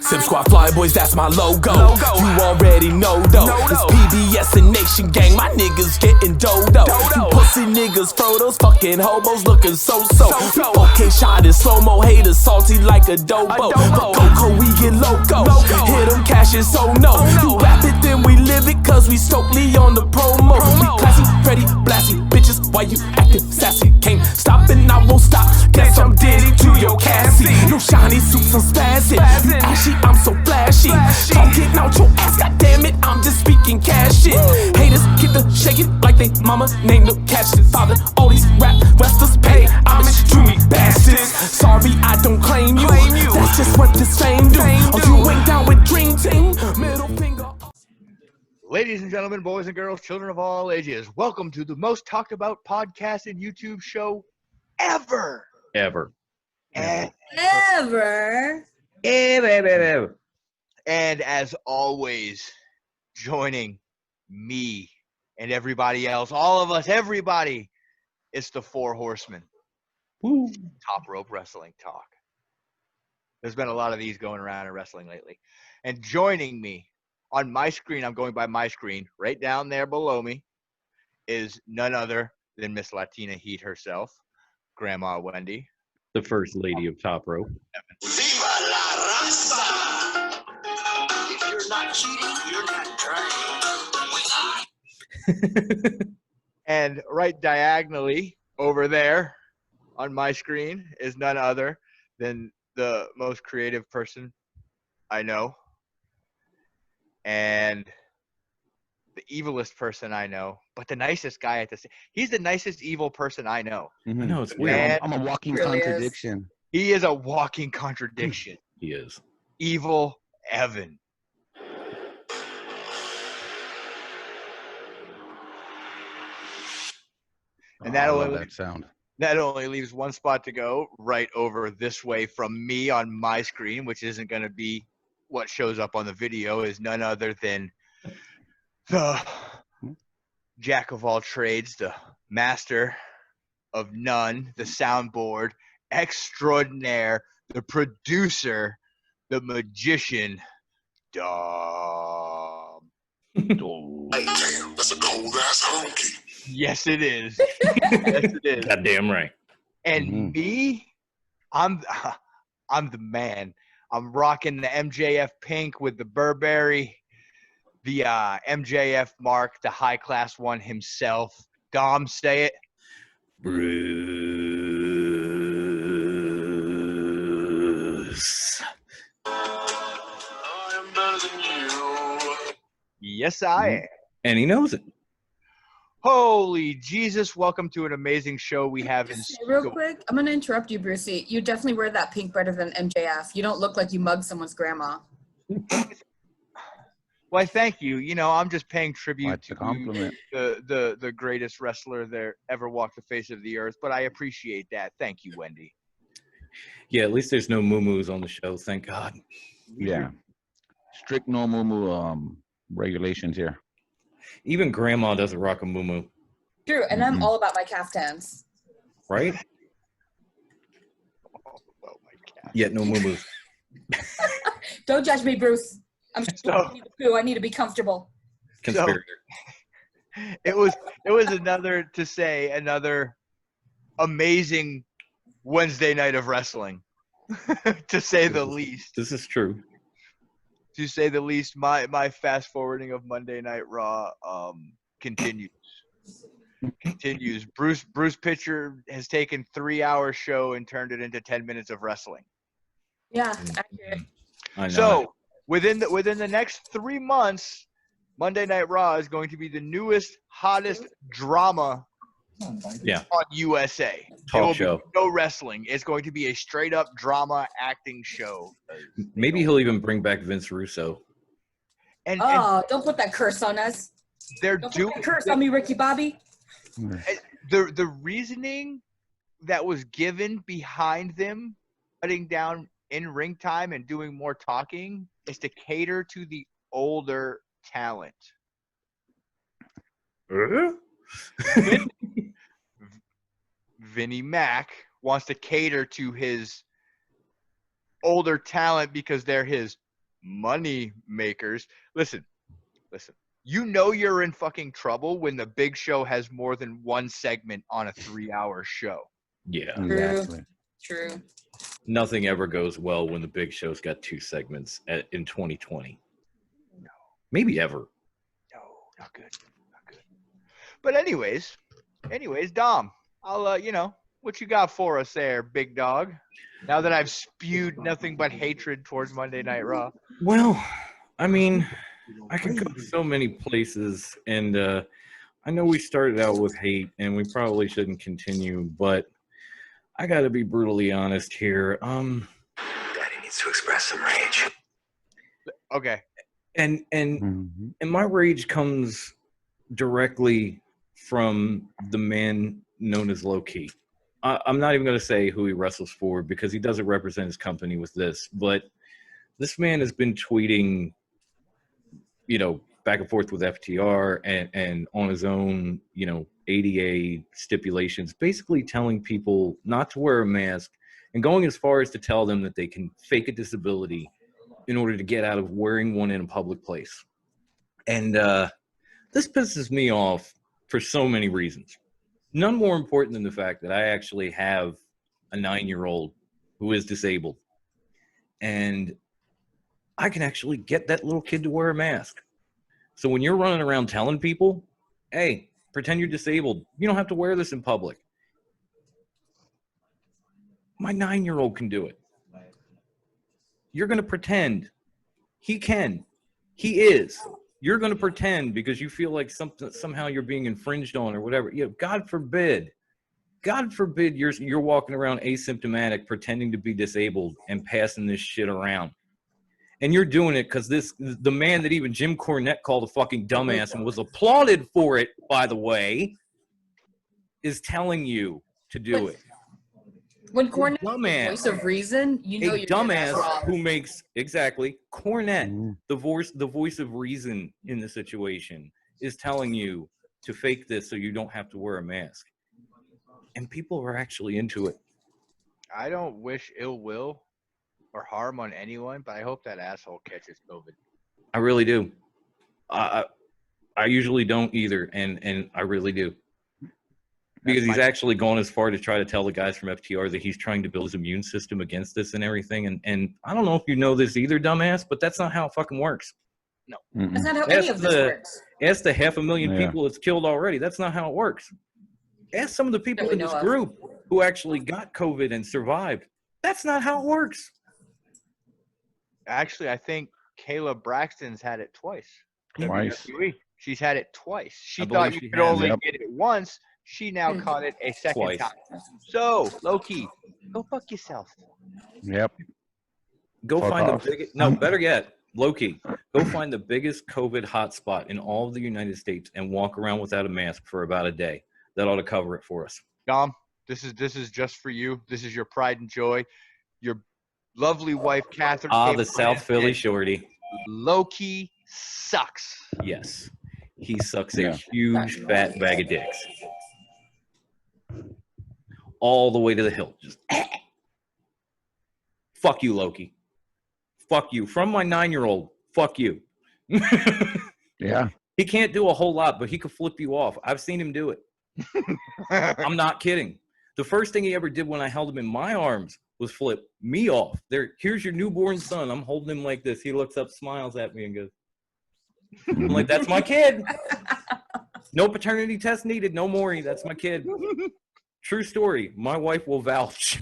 Sim Squad Fly Boys, that's my logo. You already know though. It's PBS and Nation Gang, my niggas getting dodo. You pussy niggas, Frodo's fucking hobos looking so-so. 4K shot in slow-mo, haters salty like adobo. But Coco, we get loco. Hit them cashes, so no. You rap it, then we live it, cause we Stokely on the promo. We classy, Freddy, blasty, bitches, why you acting sassy? Can't stop and I won't stop. Guess I'm Diddy to your Cassie. No shiny suits, I'm spazzing. You ashy, I'm so flashy. Talking out your ass, goddammit, I'm just speaking cash shit. Haters get the shaking like they mama named the cash shit. Father, all these rap wrestlers pay homage to me bastards. Sorry, I don't claim you. That's just what this fame do. Oh, you ain't down with Dream Team. Middle finger. Ladies and gentlemen, boys and girls, children of all ages, welcome to the most talked about podcast and YouTube show ever. Ever. And as always, joining me and everybody else, all of us, everybody, it's the Four Horsemen. Woo. Top rope wrestling talk. There's been a lot of these going around in wrestling lately. And joining me on my screen, I'm going by my screen, right down there below me, is none other than Miss Latina Heat herself, Grandma Wendy. The first lady of Top Rope. Viva la raza! If you're not cheating, you're not trying. And right diagonally over there on my screen is none other than the most creative person I know and the evilest person I know, but the nicest guy at the same. He's the nicest evil person I know. Mm-hmm. I know, it's weird. weird. I'm a walking Really contradiction. He is a walking contradiction. He is. Evil Evan. And I love that sound. that only leaves one spot to go right over this way from me on my screen, which isn't going to be what shows up on the video, is none other than the jack of all trades, the master of none, the soundboard extraordinaire, the producer, the magician, Dom. Hey, damn, that's a cold ass honky. Yes, it is. Yes, it is. Goddamn right. And me, I'm the man. I'm rocking the MJF pink with the Burberry, the MJF mark, the high class one himself. Dom, say it. Bruce. I am better than you. Yes, I am. And he knows it. Holy Jesus, welcome to an amazing show we have in Real store. quick, I'm going to interrupt you, Brucey. You definitely wear that pink better than MJF. You don't look like you mugged someone's grandma. Why, thank you. You know, I'm just paying tribute That's a to compliment. the greatest wrestler there ever walked the face of the earth, but I appreciate that. Thank you, Wendy. Yeah, at least there's no moo-moos on the show, thank God. Yeah. Strict no moo regulations here. Even Grandma doesn't rock a moo-moo, True, and I'm all about my caftans. right? Oh my God. Yet no moo-moos. Don't judge me, Bruce. I'm So- I need to poo. I need to be comfortable. Conspirator. It was another amazing Wednesday night of wrestling, to say the least. This is true. To say the least, my fast forwarding of Monday Night Raw continues. Bruce Pitcher has taken 3-hour show and turned it into 10 minutes of wrestling. Yeah, accurate. I know. So within the next 3 months, Monday Night Raw is going to be the newest, hottest drama yeah, on USA. talk show. No wrestling. It's going to be a straight up drama acting show. Maybe he'll even bring back Vince Russo. And Don't put that curse on us. they're Don't doing put that curse on me, Ricky Bobby. the reasoning that was given behind them cutting down in ring time and doing more talking is to cater to the older talent. Vinnie Mac wants to cater to his older talent because they're his money makers. Listen. You know you're in fucking trouble when the Big Show has more than one segment on a 3-hour show. Yeah. Exactly. True. Nothing ever goes well when the Big Show's got 2 segments in 2020. No. Maybe ever. No, not good. But anyways, Dom, I'll what you got for us there, big dog? Now that I've spewed nothing but hatred towards Monday Night Raw. Well, I mean, I could go so many places, and I know we started out with hate, and we probably shouldn't continue, but I got to be brutally honest here. Daddy needs to express some rage. Okay. And my rage comes directly from the man known as Loki. I'm not even going to say who he wrestles for because he doesn't represent his company with this, but this man has been tweeting, back and forth with FTR and on his own, ADA stipulations, basically telling people not to wear a mask and going as far as to tell them that they can fake a disability in order to get out of wearing one in a public place. And this pisses me off for so many reasons. None more important than the fact that I actually have a 9-year-old who is disabled. And I can actually get that little kid to wear a mask. So when you're running around telling people, hey, pretend you're disabled, you don't have to wear this in public. My 9-year-old can do it. You're going to pretend. He can. He is. You're going to pretend because you feel like somehow you're being infringed on or whatever. God forbid you're walking around asymptomatic, pretending to be disabled and passing this shit around. And you're doing it because the man that even Jim Cornette called a fucking dumbass and was applauded for it, by the way, is telling you to do it. When Cornette dumbass, voice of reason, a dumbass who makes Cornette, the voice of reason in the situation, is telling you to fake this so you don't have to wear a mask. And people are actually into it. I don't wish ill will or harm on anyone, but I hope that asshole catches COVID. I really do. I usually don't either, and I really do. Because he's actually gone as far to try to tell the guys from FTR that he's trying to build his immune system against this and everything. And I don't know if you know this either, dumbass, but that's not how it fucking works. No. That's not how any of this works. Ask the 500,000 people it's killed already. That's not how it works. Ask some of the people in this group who actually got COVID and survived. That's not how it works. Actually, I think Kayla Braxton's had it twice. Twice. She's had it twice. She I thought believe you she could has. only get it once. She now caught it a second Twice. time. So, Loki, go fuck yourself. Yep. Go Fuck find off. the biggest. No, better yet, Loki. Go find the biggest COVID hotspot in all of the United States and walk around without a mask for about a day. That ought to cover it for us. Dom, this is just for you. This is your pride and joy. Your lovely wife, Catherine. The South Philly shorty. Loki sucks. Yes. He sucks a huge fat bag of dicks. All the way to the hilt. Just fuck you, Loki. Fuck you. From my 9-year-old, fuck you. Yeah. He can't do a whole lot, but he could flip you off. I've seen him do it. I'm not kidding. The first thing he ever did when I held him in my arms was flip me off. Here's your newborn son. I'm holding him like this. He looks up, smiles at me, and goes, I'm like, that's my kid. No paternity test needed. No more. That's my kid. True story. My wife will vouch.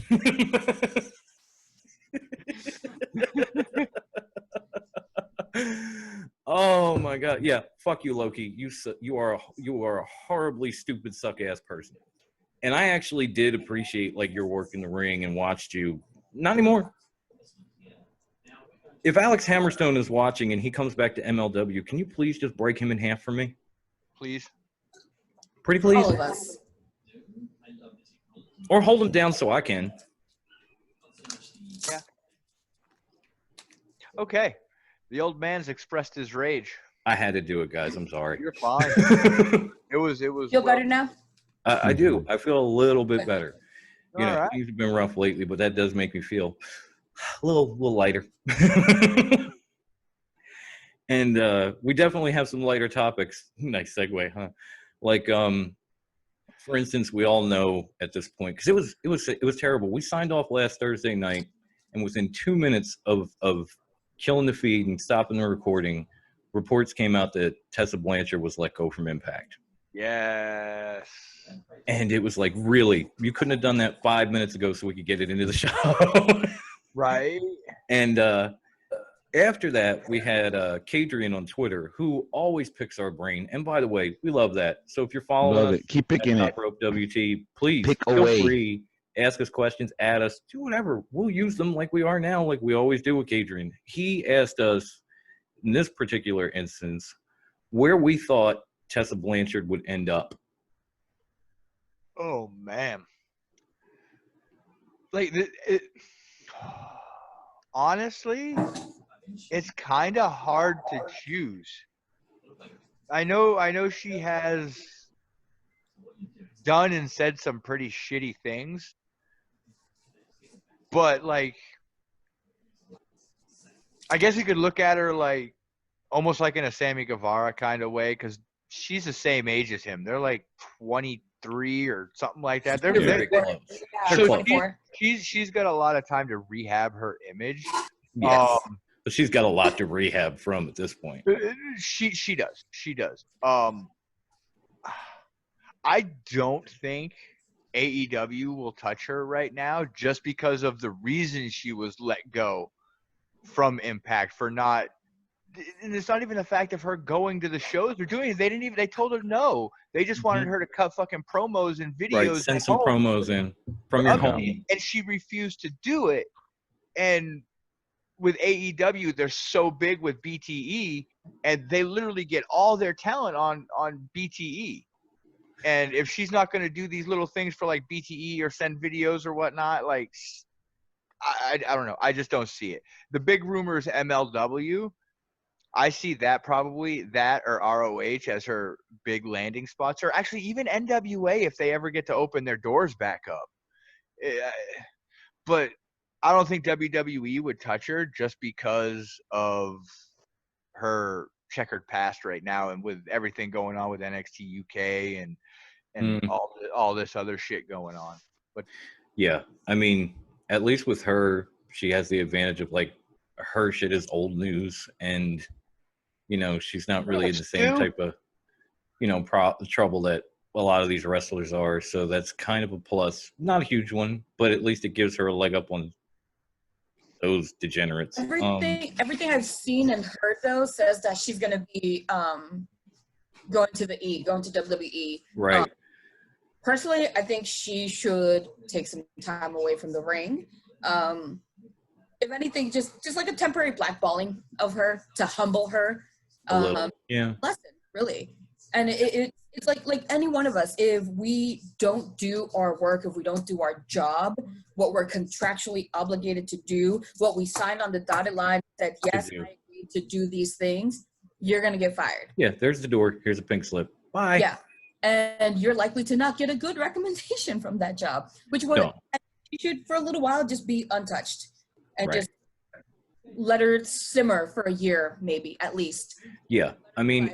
Oh my God. Yeah. Fuck you, Loki. You are a horribly stupid suck ass person. And I actually did appreciate like your work in the ring and watched you. Not anymore. If Alex Hammerstone is watching and he comes back to MLW, can you please just break him in half for me? Please. Pretty please. All of us. Or hold him down so I can. Yeah. Okay. The old man's expressed his rage. I had to do it, guys. I'm sorry. You're fine. It was. Feel better now? I do. I feel a little bit better. You know, All right. things have been rough lately, but that does make me feel a little lighter. And we definitely have some lighter topics. Nice segue, huh? Like, for instance, we all know at this point, because it was terrible. We signed off last Thursday night, and within 2 minutes of killing the feed and stopping the recording, reports came out that Tessa Blanchard was let go from Impact. Yes. And it was like, really? You couldn't have done that 5 minutes ago so we could get it into the show? Right. And after that, we had Kadrian on Twitter, who always picks our brain. And by the way, we love that. So if you're following Love us, it. Keep picking at it. Top Rope WT, please Pick feel away. free. Ask us questions, add us, do whatever. We'll use them like we are now, like we always do with Kadrian. He asked us, in this particular instance, where we thought Tessa Blanchard would end up. Oh man. Like honestly, it's kind of hard to choose. I know she has done and said some pretty shitty things, but like, I guess you could look at her like almost like in a Sammy Guevara kind of way, because she's the same age as him. They're like 23 or something like that. They're Very close. Yeah, They're so close. 24. she's got a lot of time to rehab her image. Yes. But she's got a lot to rehab from at this point. She does. I don't think AEW will touch her right now, just because of the reason she was let go from Impact for not. And it's not even the fact of her going to the shows or doing it. They told her no. They just wanted her to cut fucking promos and videos. Right, send at some home. promos in from your home. And she refused to do it. And with AEW, they're so big with BTE, and they literally get all their talent on BTE. And if she's not going to do these little things for like BTE or send videos or whatnot, like, I don't know. I just don't see it. The big rumor is MLW. I see that probably that or ROH as her big landing spots, or actually even NWA if they ever get to open their doors back up. But I don't think WWE would touch her just because of her checkered past right now, and with everything going on with NXT UK and all this other shit going on. But yeah, I mean, at least with her, she has the advantage of like her shit is old news, and you know she's not really in the same type of trouble that a lot of these wrestlers are. So that's kind of a plus, not a huge one, but at least it gives her a leg up on those degenerates. Everything I've seen and heard though says that she's gonna be going to WWE. Right. Personally, I think she should take some time away from the ring. If anything, just like a temporary blackballing of her to humble her. Yeah. Lesson, really. And it's like any one of us, if we don't do our work, if we don't do our job, what we're contractually obligated to do, what we signed on the dotted line that, yes, I agreed to do these things, you're going to get fired. Yeah, there's the door. Here's a pink slip. Bye. Yeah. And you're likely to not get a good recommendation from that job, which you should, for a little while, just be untouched and just let her simmer for a year, maybe, at least. Yeah. I mean,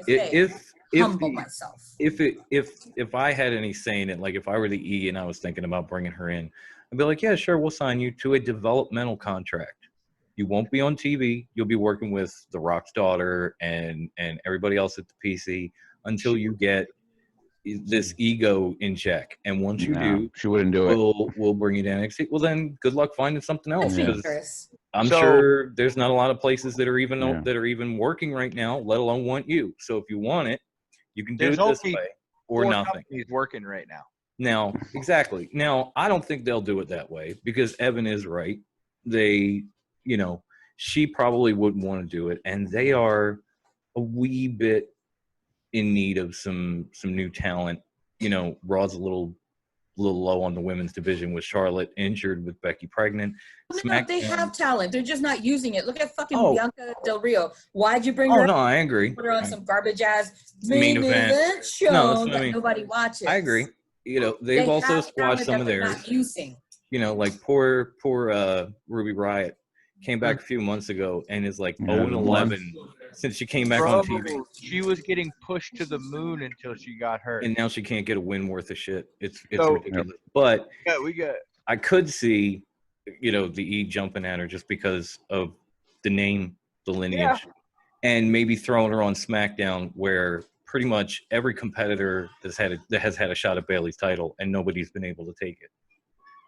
humble myself. If I had any say in it, like if I were the E and I was thinking about bringing her in, I'd be like, yeah, sure, we'll sign you to a developmental contract. You won't be on TV. You'll be working with The Rock's daughter and everybody else at the PC until you get this ego in check. And once you do, she wouldn't do it. We'll bring you to NXT. Well, then good luck finding something else. Because I'm So- sure there's not a lot of places that are even working right now, let alone want you. So if you want it, you can do There's it this only way or 4 nothing. companies working right now. Now, exactly. Now, I don't think they'll do it that way because Evan is right. They, she probably wouldn't want to do it, and they are a wee bit in need of some new talent. Raw's a little low on the women's division with Charlotte injured, with Becky pregnant. No, they have talent. They're just not using it. Look at fucking Bianca Del Rio. Why'd you bring her? Oh, no, I agree. Put her on some garbage ass main event show that nobody watches. I agree. They've also squashed some of theirs. Not using. Like poor Ruby Riott came back a few months ago and is like 0-11 since she came back on TV. She was getting pushed to the moon until she got hurt. And now she can't get a win worth of shit. It's So- ridiculous. But Yeah, we got. I could see, the E jumping at her just because of the name, the lineage, and maybe throwing her on SmackDown where pretty much every competitor has had a shot at Bayley's title and nobody's been able to take it.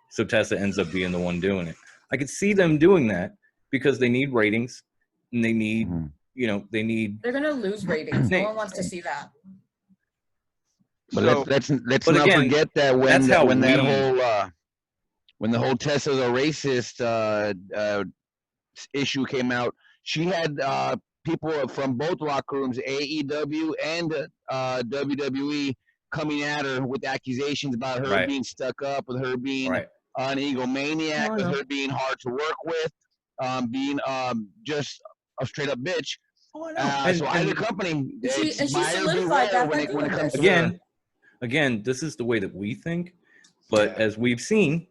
So Tessa ends up being the one doing it. I could see them doing that because they need ratings and they need, They're gonna lose ratings. No one wants to see that. But So- let's But not again, forget that that's how when the whole Tessa's a racist issue came out, she had people from both locker rooms, AEW and WWE, coming at her with accusations about her Right. being stuck up, with her being right. an egomaniac, Oh, with no. her being hard to work with, being just a straight up bitch. So either company, She it's buyer solidified beware that when by it doing comes this. to her. Again, this is the way that we think, but as we've seen,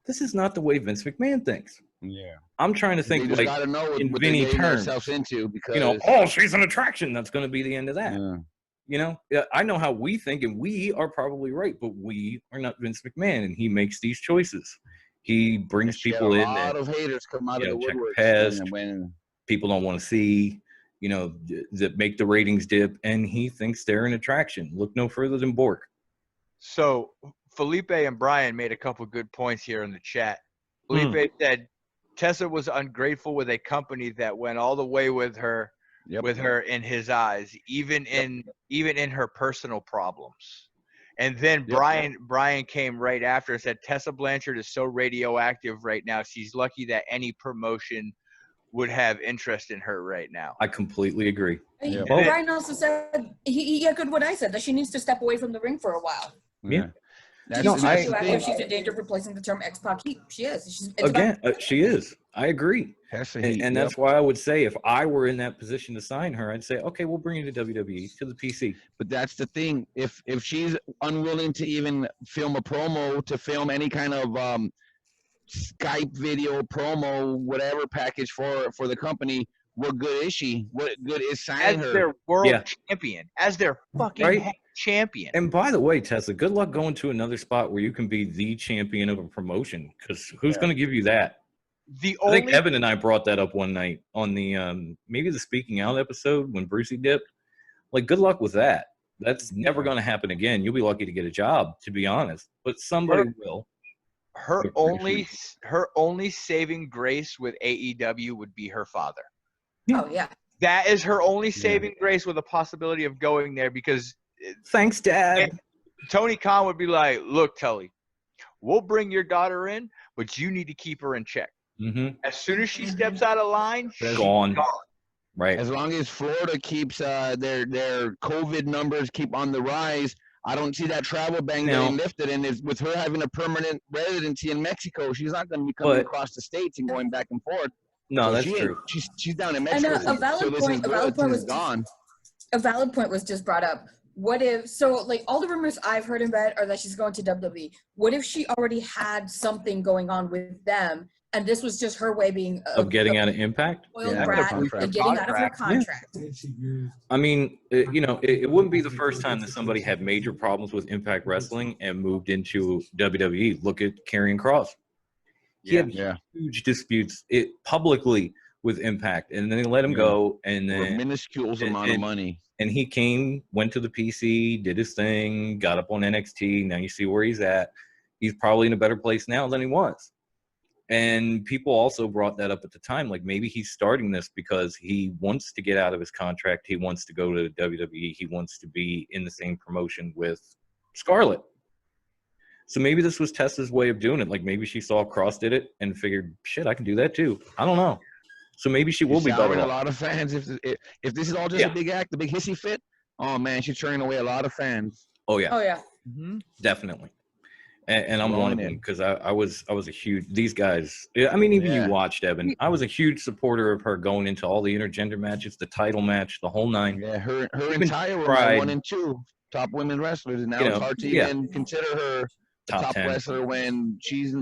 this is not the way Vince McMahon thinks. Yeah. I'm trying to They think just like, gotta know in what Vinny they're getting terms, themselves into because oh, she's an attraction. That's going to be the end of that. yeah. Yeah, I know how we think, and we are probably right, but we are not Vince McMahon, and he makes these choices. He brings She had people in a lot that of haters come out of the check woodwork past. when people don't want to see, that make the ratings dip, and he thinks they're an attraction. Look no further than Bork. So Felipe and Brian made a couple good points here in the chat. Felipe said Tessa was ungrateful with a company that went all the way with her, Yep. with her in his eyes, even in her personal problems. And then Brian came right after and said Tessa Blanchard is so radioactive right now. She's lucky that any promotion would have interest in her right now. I completely agree. Yeah. Brian also said he echoed what I said, that she needs to step away from the ring for a while. Yeah. That's No, the I- thing. She's in danger of replacing the term X-Pac heat. She is. She is. I agree. Tessa And, Heat, and yep. that's why I would say if I were in that position to sign her, I'd say, okay, we'll bring you to WWE, to the PC. But that's the thing. If she's unwilling to even film a promo, to film any kind of Skype video promo, whatever package for the company, what good is she? What good is As signing her? their world Yeah. champion, as their fucking Right. head champion. And by the way, Tessa, good luck going to another spot where you can be the champion of a promotion, because who's going to give you that? The I think only Evan and I brought that up one night on the maybe the Speaking Out episode when Brucey dipped. Like, good luck with that. That's never going to happen again. You'll be lucky to get a job, to be honest, but somebody will. her only saving grace with AEW would be her father. Oh yeah. That is her only saving grace with a possibility of going there, because Thanks, Dad. Tony Khan would be like, look, Tully, we'll bring your daughter in, but you need to keep her in check. Mm-hmm. As soon as she steps out of line, she's Gone. Right. As long as Florida keeps their COVID numbers keep on the rise, I don't see that travel ban No. getting lifted. And with her having a permanent residency in Mexico, she's not going to be coming But- across the states and going back and forth. No, So that's she ain't- true. She's down in And Mexico. a valid so this point- is a good valid point till it's was- gone. A valid point was just brought up. What if, so like all the rumors I've heard in bed are that she's going to WWE. What if she already had something going on with them, and this was just her way being Of getting out of Impact. spoiled Yeah, brat contract. and getting out of her contract? I mean, it wouldn't be the first time that somebody had major problems with Impact Wrestling and moved into WWE. Look at Karrion Kross. He had Yeah. huge disputes publicly with Impact, and then they let him go, and For a then minuscule amount of money. and he came, went to the PC, did his thing, got up on NXT. Now you see where he's at. He's probably in a better place now than he was. And people also brought that up at the time, like maybe he's starting this because he wants to get out of his contract. He wants to go to WWE. He wants to be in the same promotion with Scarlett. So maybe this was Tessa's way of doing it. Like maybe she saw Cross did it and figured, shit, I can do that too. I don't know. So maybe she will be better Souring a off. lot of fans. If this is all just Yeah. a big act, a big hissy fit, oh man, she's turning away a lot of fans. Oh yeah, Oh yeah. definitely. And I'm Rolling one of them in. because I was a huge, these guys, I mean, even Yeah. you watched, Evan. I was a huge supporter of her going into all the intergender matches, the title match, the whole nine. Yeah, her Even and Taya were tried- my 1 and 2 top women wrestlers, and now You it's know, hard to yeah. even consider her a Top top 10. wrestler when she's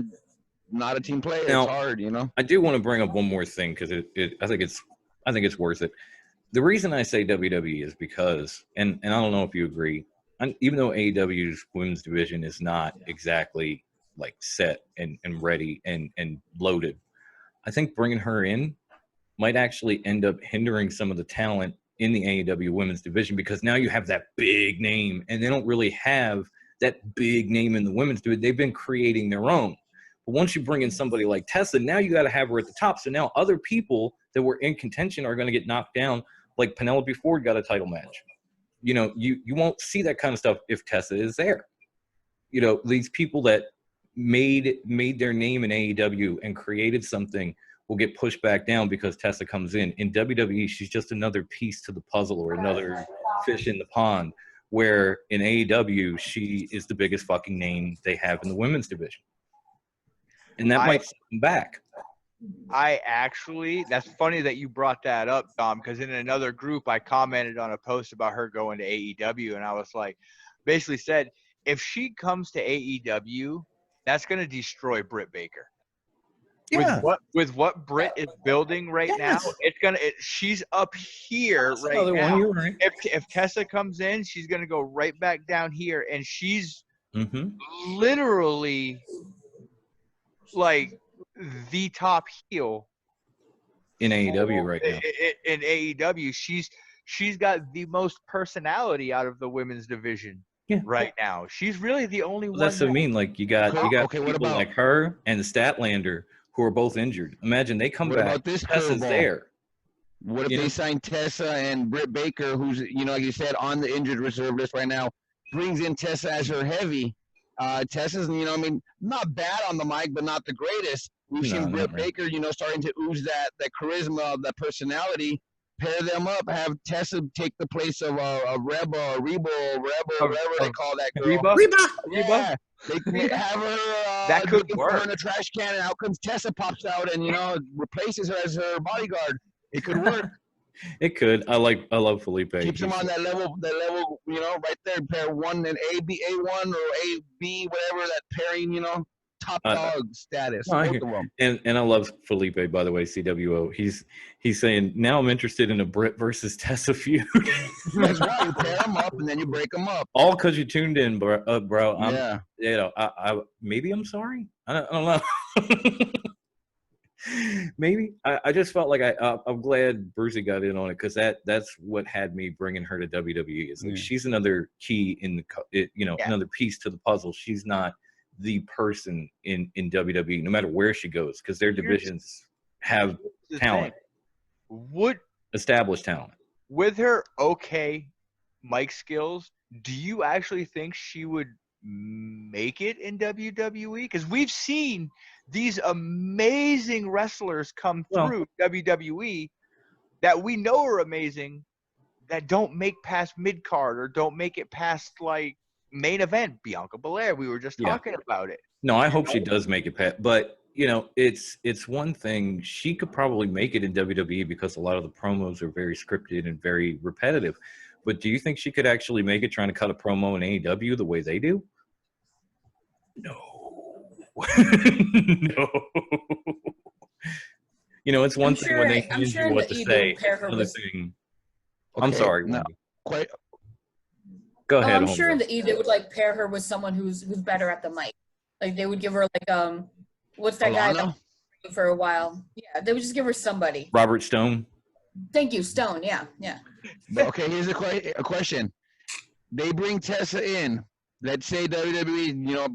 not a team player. Now- it's hard, I do want to bring up one more thing because I think it's worth it. The reason I say WWE is because, and I don't know if you agree, even though AEW's women's division is not exactly like set and ready and loaded, I think bringing her in might actually end up hindering some of the talent in the AEW women's division, because now you have that big name and they don't really have that big name in the women's division. They've been creating their own. But once you bring in somebody like Tessa, now you got to have her at the top. So now other people that were in contention are going to get knocked down. Like Penelope Ford got a title match. You know, you won't see that kind of stuff if Tessa is there. You know, these people that made their name in AEW and created something will get pushed back down because Tessa comes in. In WWE, she's just another piece to the puzzle or another fish in the pond, where in AEW, she is the biggest fucking name they have in the women's division. And that might set them back. That's funny that you brought that up, Dom, because in another group, I commented on a post about her going to AEW, and I was like, basically said, if she comes to AEW, that's going to destroy Britt Baker. Yeah. With what Britt is building right now, she's up here That's right now. You're right. If Tessa comes in, she's gonna go right back down here, and she's literally like the top heel in AEW right now. In AEW, she's got the most personality out of the women's division right now. She's really the only one. That's what I mean. Like you got people like her and the Statlander, who are both injured. Imagine they come back. What about this Tessa's there. What if they sign Tessa and Britt Baker, who's, you know, like you said, on the injured reserve list right now, brings in Tessa as her heavy. Tessa's, you know, I mean, not bad on the mic, but not the greatest. We've seen Britt Baker, you know, starting to ooze that charisma, that personality. Pair them up, have Tessa take the place of a Reba, or Reba, or whatever they call that girl. Reba. Yeah. They could have her that could work. Her in a trash can, and out comes Tessa, pops out, and, you know, replaces her as her bodyguard. It could work. It could. I love Felipe. Keeps him on that level, you know, right there. Pair one and A1 or AB, whatever that pairing, you know, top dog status. Both of them. And I love Felipe, by the way, CWO. He's saying, now I'm interested in a Britt versus Tessa feud. That's right. You pair them up and then you break them up. All because you tuned in, bro. Yeah. You know, I maybe I'm sorry. I don't know. Maybe I just felt like I'm glad Brucey got in on it, because that's what had me bringing her to WWE. Is like she's another key in another piece to the puzzle. She's not the person in WWE, no matter where she goes, because their divisions have talent, established talent. With her mic skills, do you actually think she would make it in WWE? Because we've seen these amazing wrestlers come through WWE that we know are amazing, that don't make past mid-card or don't make it past like main event. Bianca Belair, we were just talking about it. No, I hope she does make it past, but you know, it's one thing. She could probably make it in WWE because a lot of the promos are very scripted and very repetitive. But do you think she could actually make it trying to cut a promo in AEW the way they do? No. No. You know, it's one thing when they hand you what to say. Another thing. I'm sorry. No, quite. Go ahead. I'm sure in the E they would like pair her with someone who's better at the mic. Like they would give her like what's that guy that for a while? Yeah, they would just give her somebody. Robert Stone. Thank you, Stone. Yeah. Okay, here's a question. They bring Tessa in. Let's say WWE, you know,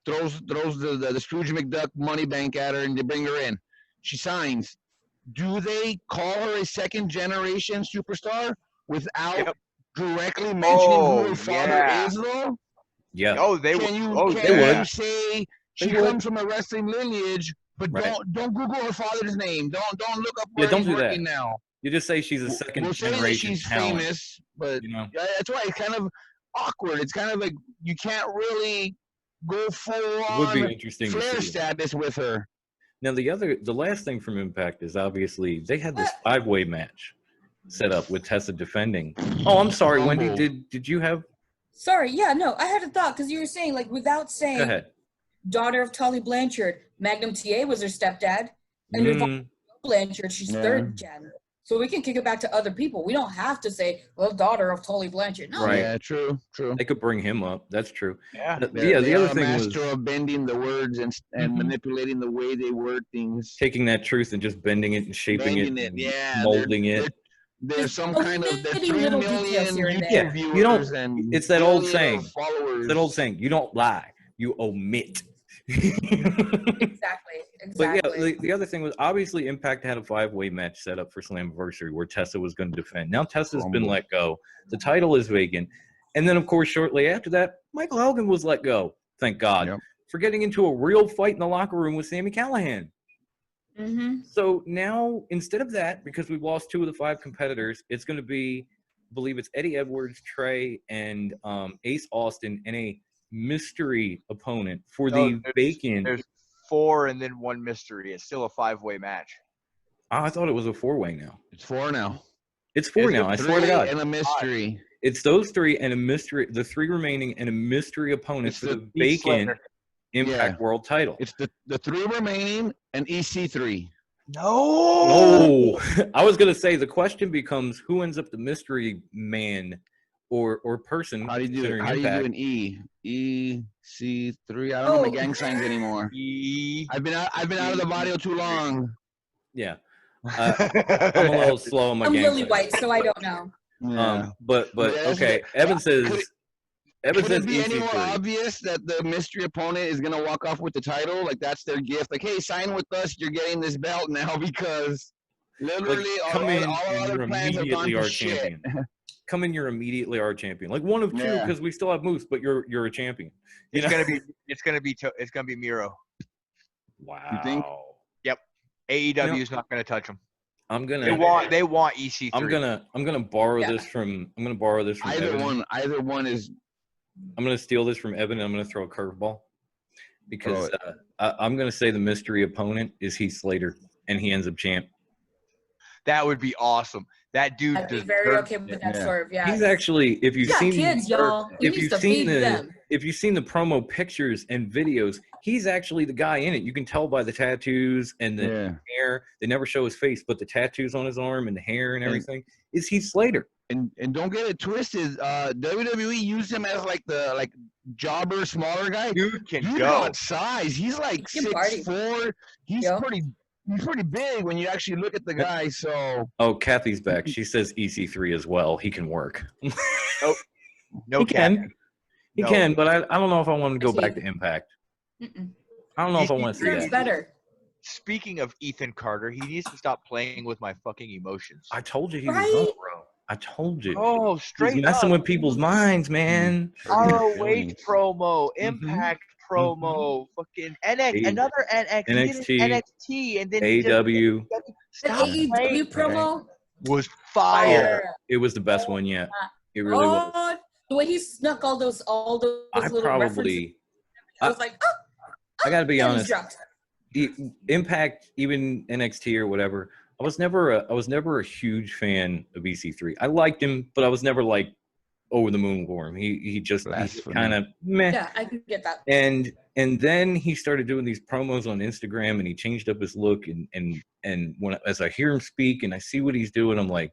throws the Scrooge McDuck money bank at her, and they bring her in. She signs. Do they call her a second generation superstar without directly mentioning who her father is, though? Yeah. Oh, they would. They would say she comes from a wrestling lineage, but don't Google her father's name. Don't look up where he's working now. You just say she's a second generation she's talent. Famous, but you know, that's why it's kind of awkward. It's kind of like you can't really go full on would be interesting Flair status with her. Now the last thing from Impact is obviously they had this 5-way match set up with Tessa defending. Oh, I'm sorry, Wendy. Did you have? Sorry, yeah, no, I had a thought because you were saying like without saying. Go ahead. Daughter of Tully Blanchard, Magnum TA was her stepdad, and your Blanchard, she's third gen. So we can kick it back to other people. We don't have to say, well, daughter of Tully Blanchard. No. Right. Yeah, true. They could bring him up. That's true. Yeah. The other thing was master of bending the words and Mhm. manipulating the way they word things. taking that truth and just bending it and shaping Bending it, it, and yeah, molding it. There's some kind of there's Omitting 3 little million details here and YouTube there. Yeah, you viewers don't- and it's that old billion saying. followers. That old saying, you don't lie, you omit. Exactly. But yeah, Exactly. the other thing was obviously Impact had a 5-way match set up for Slammiversary where Tessa was going to defend. Now Tessa's been Crumble. let go. The title is vacant. And then, of course, shortly after that, Michael Elgin was let go. Thank God. Yep. For getting into a real fight in the locker room with Sami Callihan. Mm-hmm. So now, instead of that, because we've lost 2 of the 5 competitors, it's going to be, I believe it's Eddie Edwards, Trey, and Ace Austin, and a mystery opponent for the vacant. There's 4 and then 1 mystery. It's still a 5-way match. I thought it was a 4-way now. It's 4 now. It's 4 Is now. it I swear to 3 God. and a mystery. It's those 3 and a mystery, the 3 remaining and a mystery opponent It's for the the vacant Slater. Impact World title. It's the 3 remaining and EC3. No. Oh, I was gonna say the question becomes who ends up the mystery man or person. How do you do it? considering How do you do Impact. an EC3? I don't know my Oh. gang signs anymore. I've been out of the video too long. Yeah, I'm a little slow on my I'm game. Lily White, so I don't know. Yeah. But Yeah, that's okay. it. Evan says Could it be any more EC3. obvious that the mystery opponent is gonna walk off with the title? Like that's their gift. Like, hey, sign with us. You're getting this belt now because literally Come in, all our and other you're plans have gone immediately to our shit. champion. Come in, you're immediately our champion. Like 1 of 2 Yeah. because we still have Moose, but you're a champion. You It's know? gonna be Miro. Wow. You think? AEW is not gonna touch him. I'm gonna. They want EC3. I'm gonna borrow Yeah. this from. I'm gonna borrow this from Evan. Either one is I'm gonna steal this from Evan. And I'm gonna throw a curveball because Throw I'm gonna say the mystery opponent is Heath Slater, and he ends up champ. That would be awesome. That dude I'd be very deserves okay with it. that Yeah. sort of, yeah. He's actually, if you've He's got seen, kids, y'all. He if needs you've to seen feed them. if you've seen the promo pictures and videos, he's actually the guy in it. You can tell by the tattoos and the yeah. hair. They never show his face, but the tattoos on his arm and the hair and everything is Heath Slater. And don't get it twisted. WWE used him as like the jobber, smaller guy. Dude can He's go. got size. He's like He can party. 6'4". He's Yeah. pretty big when you actually look at the guy. So Oh, Kathy's back. She says EC3 as well. He can work. No he cap. can. He No. can, but I don't know if I want him to go Actually- back to Impact. Mm-mm. I don't know if I want to see Deserves that. better. Speaking of Ethan Carter, he needs to stop playing with my fucking emotions. I told you he was Right? up, bro. I told you. Oh, He's straight messing up. with people's minds, man. ROH promo, Mhm. Impact promo, fucking NXT, A- another NXT, NXT, NXT, and then he just- AEW. An Stop AEW playing. promo? Was fire. It was the best one yet. It really was. Oh, the way he snuck all those I little references. probably, I was like, oh, I gotta be and honest. he's dropped. Impact, even NXT or whatever. I was never a huge fan of EC3. I liked him, but I was never like over the moon for him. He's Blasphemy. kind of meh. Yeah, I can get that. And then he started doing these promos on Instagram, and he changed up his look. And when as I hear him speak and I see what he's doing, I'm like,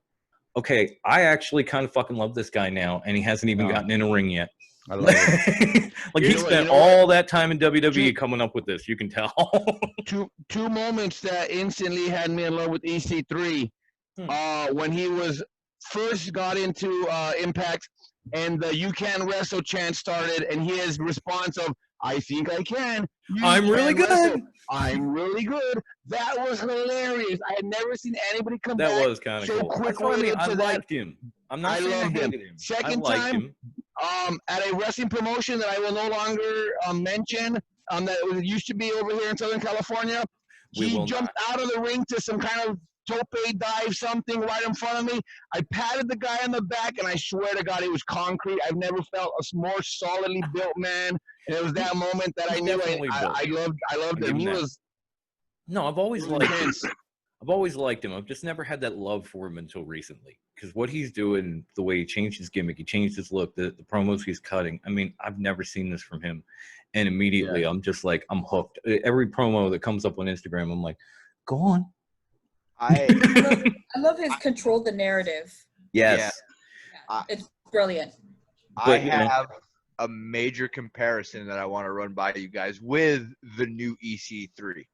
okay, I actually kind of fucking love this guy now, and he hasn't even No. gotten in a ring yet. I love it. Like You he know what- spent you know what? all that time in WWE Dude. coming up with this. You can tell. two moments that instantly had me in love with EC3. When he was first got into Impact and the "You Can Wrestle" chant started, and his response of "I think I can." You I'm really can wrestle. good. I'm really good. That was hilarious. I had never seen anybody come That back was kind of so cool. quick That's what I mean. witted I to that. liked him. I'm not I saying I loved him. hated him. Second I liked time, him. at a wrestling promotion that I will no longer mention, that used to be over here in Southern California. We He will jumped out of the ring to some kind of tope dive, something right in front of me. I patted the guy on the back, and I swear to God, he was concrete. I've never felt a more solidly built man. And it was that moment that I He's knew definitely built. I loved I'll him. give him He that. was No, I've always liked him. intense. I've always liked him. I've just never had that love for him until recently. Because what he's doing, the way he changed his gimmick, he changed his look, the promos he's cutting. I mean, I've never seen this from him. And immediately I'm just like, I'm hooked. Every promo that comes up on Instagram, I'm like, go on. I I love his control the narrative. Yes. Yeah, it's brilliant. But, you know. have a major comparison that I want to run by you guys with the new EC3.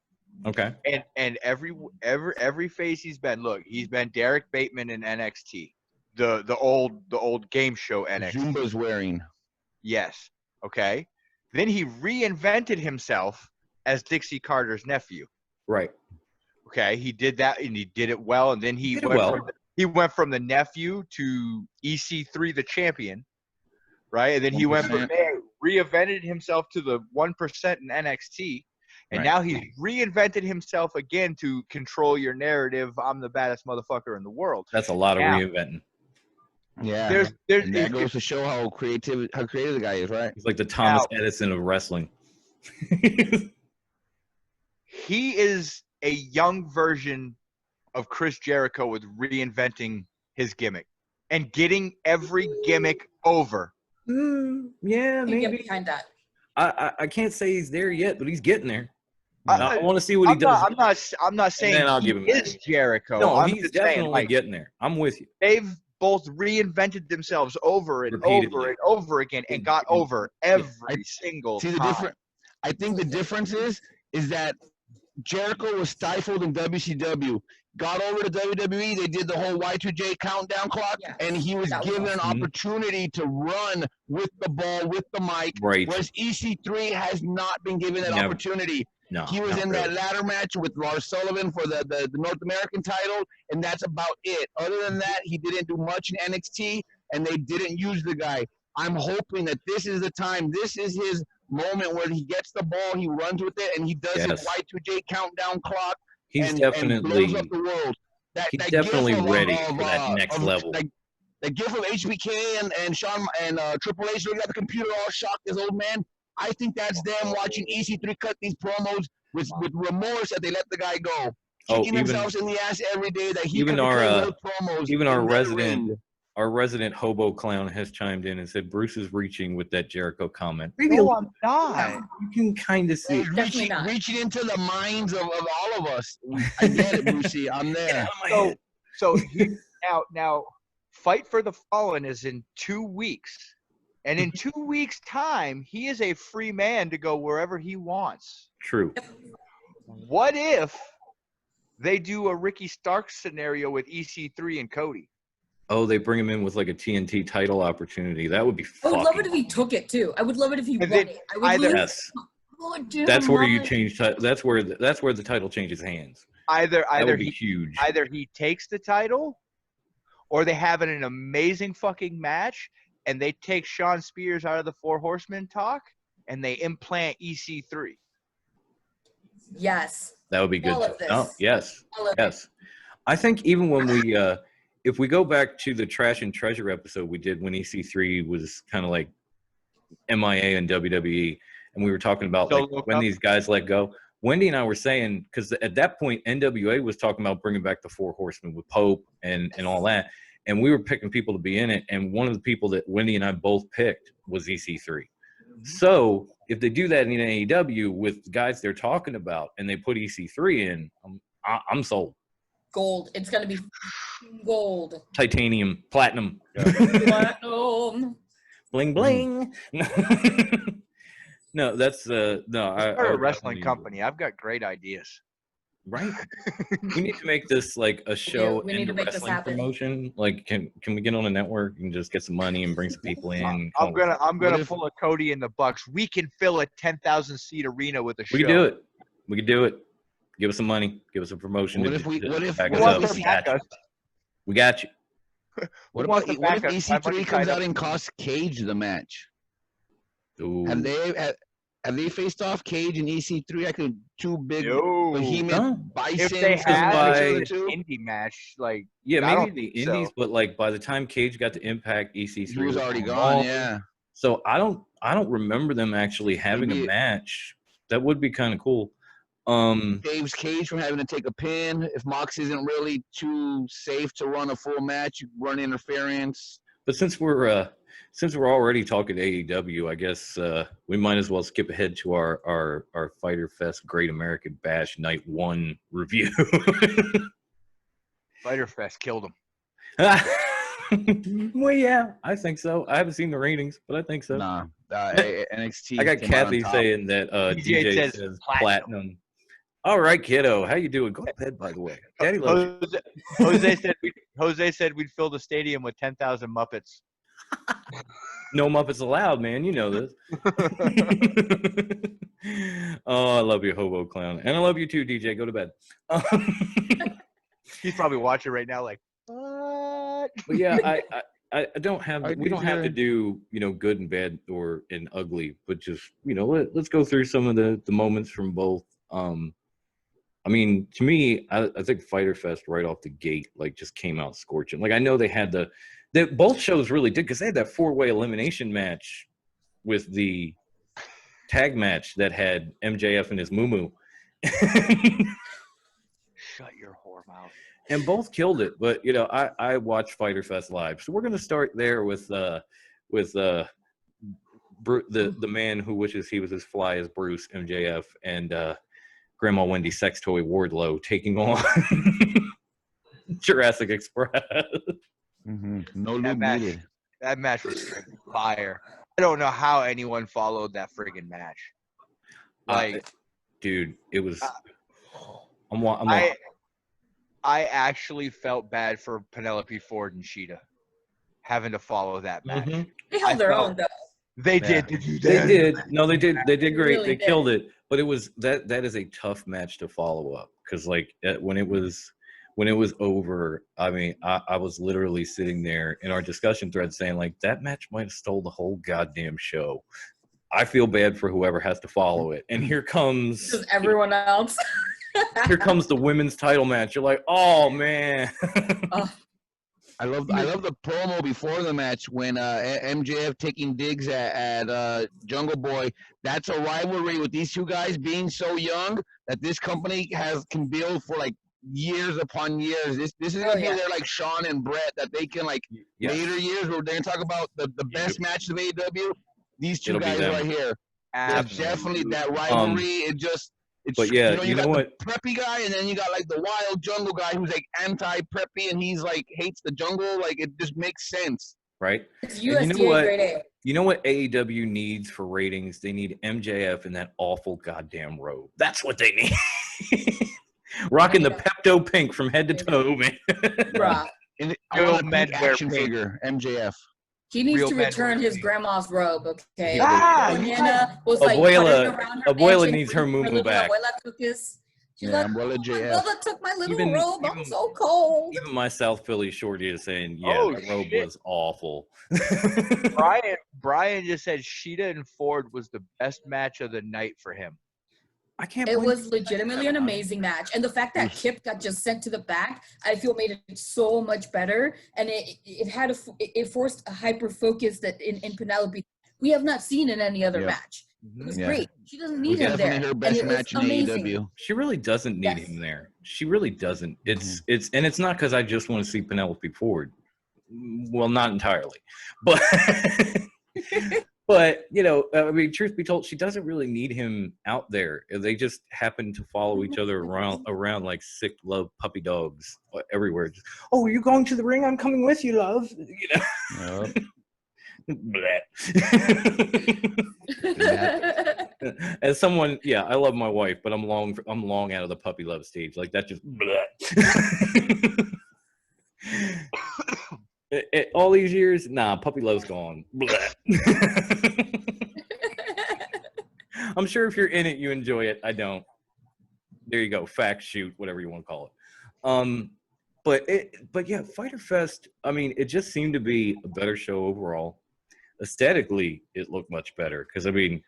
Okay. And every phase he's been. Look, he's been Derek Bateman in NXT, the old game show NXT. Zumba's wearing. Yes. Okay. Then he reinvented himself as Dixie Carter's nephew. Right. Okay. He did that and he did it well. And then he Did it went well. he went from the nephew to EC3, the champion. Right. And then he went from 1%. there, reinvented himself to the 1% in NXT. And Right. now he's reinvented himself again to control your narrative. I'm the baddest motherfucker in the world. That's a lot of Now, reinventing. Yeah. There's And that goes to show how creative the guy is, right? He's like the Thomas Edison of wrestling. he is a young version of Chris Jericho with reinventing his gimmick and getting every gimmick over. Yeah, I can get maybe. behind that. I can't say he's there yet, but he's getting there. I- I want to see what he does. I'm not saying then I'll he give him is that. Jericho. No, I'm he's just definitely saying, like, getting there. I'm with you. they've both reinvented themselves over and Repeatedly. over and over again and got over every single See the time. difference. I think the difference is that Jericho was stifled in WCW. Got over to WWE, they did the whole Y2J countdown clock, Yeah, and he was that was given an awesome. opportunity to run with the ball, with the mic. Right. Whereas EC3 has not been given that Never. opportunity. No. He was not in really. that ladder match with Lars Sullivan for the North American title, and that's about it. Other than that, he didn't do much in NXT, and they didn't use the guy. I'm hoping that this is the time. This is his moment where he gets the ball, he runs with it, and he does his Yes. Y2J countdown clock He's and definitely blows up the world. he's that definitely gif of, ready of, for that next level. That gif of HBK and Sean and Triple H looking at the computer all shocked as old man. I think that's them watching EC3 cut these promos with remorse that they let the guy go. Oh, Kicking even- themselves in the ass every day that he even could our, play those promos. even our in that resident- ring. Our resident hobo clown has chimed in and said Bruce is reaching with that Jericho comment. No, I'm not. You can kind of see. He's Definitely not. reaching into the minds of all of us. I get it, Brucey. I'm there. So now, Fight for the Fallen is in 2 weeks, and in 2 weeks' time, he is a free man to go wherever he wants. True. What if they do a Ricky Starks scenario with EC3 and Cody? Oh, they bring him in with like a TNT title opportunity. That would be I fucking. would love it if he took it too. I would love it if he And won then it. I would either- lose. Yes. Oh, dude, That's where you Mama. change. That's where the title changes hands. Either That would be he huge. either he takes the title, or they have an amazing fucking match, and they take Sean Spears out of the Four Horsemen talk, and they implant EC3. Yes. That would be good. All of too. Oh, this. yes. All of it. Yes. I think even when we, if we go back to the Trash and Treasure episode we did when EC3 was kind of like MIA and WWE, and we were talking about So like look when up- these guys let go. Wendy and I were saying, because at that point NWA was talking about bringing back the Four Horsemen with Pope and all that, and we were picking people to be in it. And one of the people that Wendy and I both picked was EC3. So if they do that in AEW with the guys they're talking about, and they put EC3 in, I'm sold. Gold. It's gonna be gold. Titanium, platinum, Platinum. bling bling. No, that's no. I Start a would wrestling definitely- company. I've got great ideas. right? We need to make this like a show we need and to a make this wrestling happen. promotion. Like, can we get on a network and just get some money and bring some people in? and I'm call it- gonna if- pull a Cody in the Bucks. We can fill a 10,000 seat arena with a show. We can do it. We can do it. Give us some money. Give us a promotion. What to- if we- to what if- back what us if up. we We got back you. We got you. What wants about to what if back us? I'd like EC3 to comes tie out up- and costs Cage the match? Ooh. Have they faced off Cage and EC3? I could two big No. behemoth No. bisons If they to had fight each by- other too. Indie match, like Yeah, I maybe don't the think so. indies, but like by the time Cage got to Impact, EC3 He was already gone. gone. Yeah. So I don't remember them actually having a Maybe- match. That would be kind of cool. Saves Cage from having to take a pin. If Mox isn't really too safe to run a full match, you run interference. But since we're already talking AEW, I guess we might as well skip ahead to our Fyter Fest Great American Bash Night 1 review. Fyter Fest killed him. Well, yeah, I think so. I haven't seen the ratings, but I think so. Nah, NXT. I got came out on Kathy top. saying that DJ DJ says says platinum. platinum. All right, kiddo, how you doing? Go to bed, by the way. Daddy loves you. Jose said we'd fill the stadium with 10,000 Muppets. No Muppets allowed, man. You know this. Oh, I love you, hobo clown, and I love you too, DJ. Go to bed. He's probably watching right now, like what? But yeah, I don't have. I We don't have to do good and bad or and ugly, but just let's go through some of the moments from both. I mean, to me, I think Fyter Fest right off the gate just came out scorching. Like I know they had both shows really did because they had that 4-way elimination match with the tag match that had MJF and his moo-moo. Shut your whore mouth. And both killed it, but I watched Fyter Fest live, so we're gonna start there with the man who wishes he was as fly as Bruce, MJF, and Grandma Wendy sex toy Wardlow taking on Jurassic Express. Mm-hmm. No lube needed. That match was straight fire. I don't know how anyone followed that friggin' match. Dude, it was. I actually felt bad for Penelope Ford and Sheeta having to follow that match. Mm-hmm. They held their own though. They did. They did. No, they did. They did great. Really they did. killed it. But it was that is a tough match to follow up because when it was over, I mean, I was literally sitting there in our discussion thread saying that match might have stole the whole goddamn show. I feel bad for whoever has to follow it. And here comes Just everyone else. here comes the women's title match. You're like, oh man. I love the promo before the match when MJF taking digs at Jungle Boy. That's a rivalry with these two guys being so young that this company can build for years upon years. This is gonna be their Sean and Brett that they can later years where they're gonna talk about the best match of AEW. These two guys right here. It's definitely that rivalry. But yeah, you know got what? the preppy guy, and then you got the wild jungle guy who's anti-preppy, and he's hates the jungle. It just makes sense, right? It's And USDA grade A. You know what AEW needs for ratings? They need MJF in that awful goddamn robe. That's what they need. Rocking the Pepto Pink from head to toe, man. Bruh. I want a big action figure, MJF. He needs Real to men return wear his pink. grandma's robe, okay? Ah, When Hannah was Abuela needs her moo-moo back. Abuela took his. She's Yeah, like, Abuela my JF. brother took my little Even- robe. even- I'm so cold. Even my South Philly shorty is saying, yeah, Oh, the robe shit. was awful. Brian just said Sheeta and Ford was the best match of the night for him. I can't It believe was legitimately an amazing match. And the fact that Kip got just sent to the back, I feel made it so much better. And it forced a hyper focus that in Penelope we have not seen in any other match. It was great. She doesn't need him there. Definitely her And best it was match in amazing. AEW. She really doesn't need Yes. him there. She really doesn't. It's not because I just want to see Penelope Ford. Well, not entirely, but but I mean, truth be told, she doesn't really need him out there. They just happen to follow each other around like sick love puppy dogs everywhere. Just, oh, are you going to the ring? I'm coming with you, love. As someone, I love my wife, but I'm long out of the puppy love stage. Like that just all these years, nah, puppy love's gone. I'm sure if you're in it, you enjoy it. I don't. There you go. Fact shoot, whatever you want to call it. But yeah, Fyter Fest. I mean, it just seemed to be a better show overall. Aesthetically, it looked much better because I mean,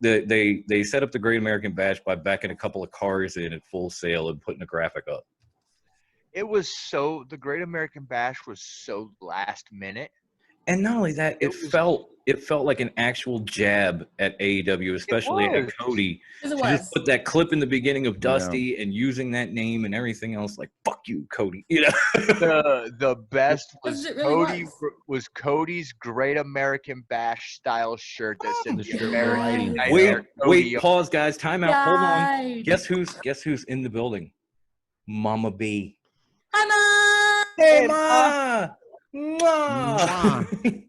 they set up the Great American Bash by backing a couple of cars in at Full Sail and putting a graphic up. The Great American Bash was so last minute. And not only that, it felt like an actual jab at AEW, especially at Cody. It To was. just put that clip in the beginning of Dusty and using that name and everything else, like "fuck you, Cody." The best was It really was Cody's Great American Bash style shirt that said The the shirt American right. Nightmare Wait, Cody. pause, guys. Time out. Hold on. Right. Guess who's in the building? Mama B. Hi, Mom. Hey, Hey, Ma! Mwah. Mwah!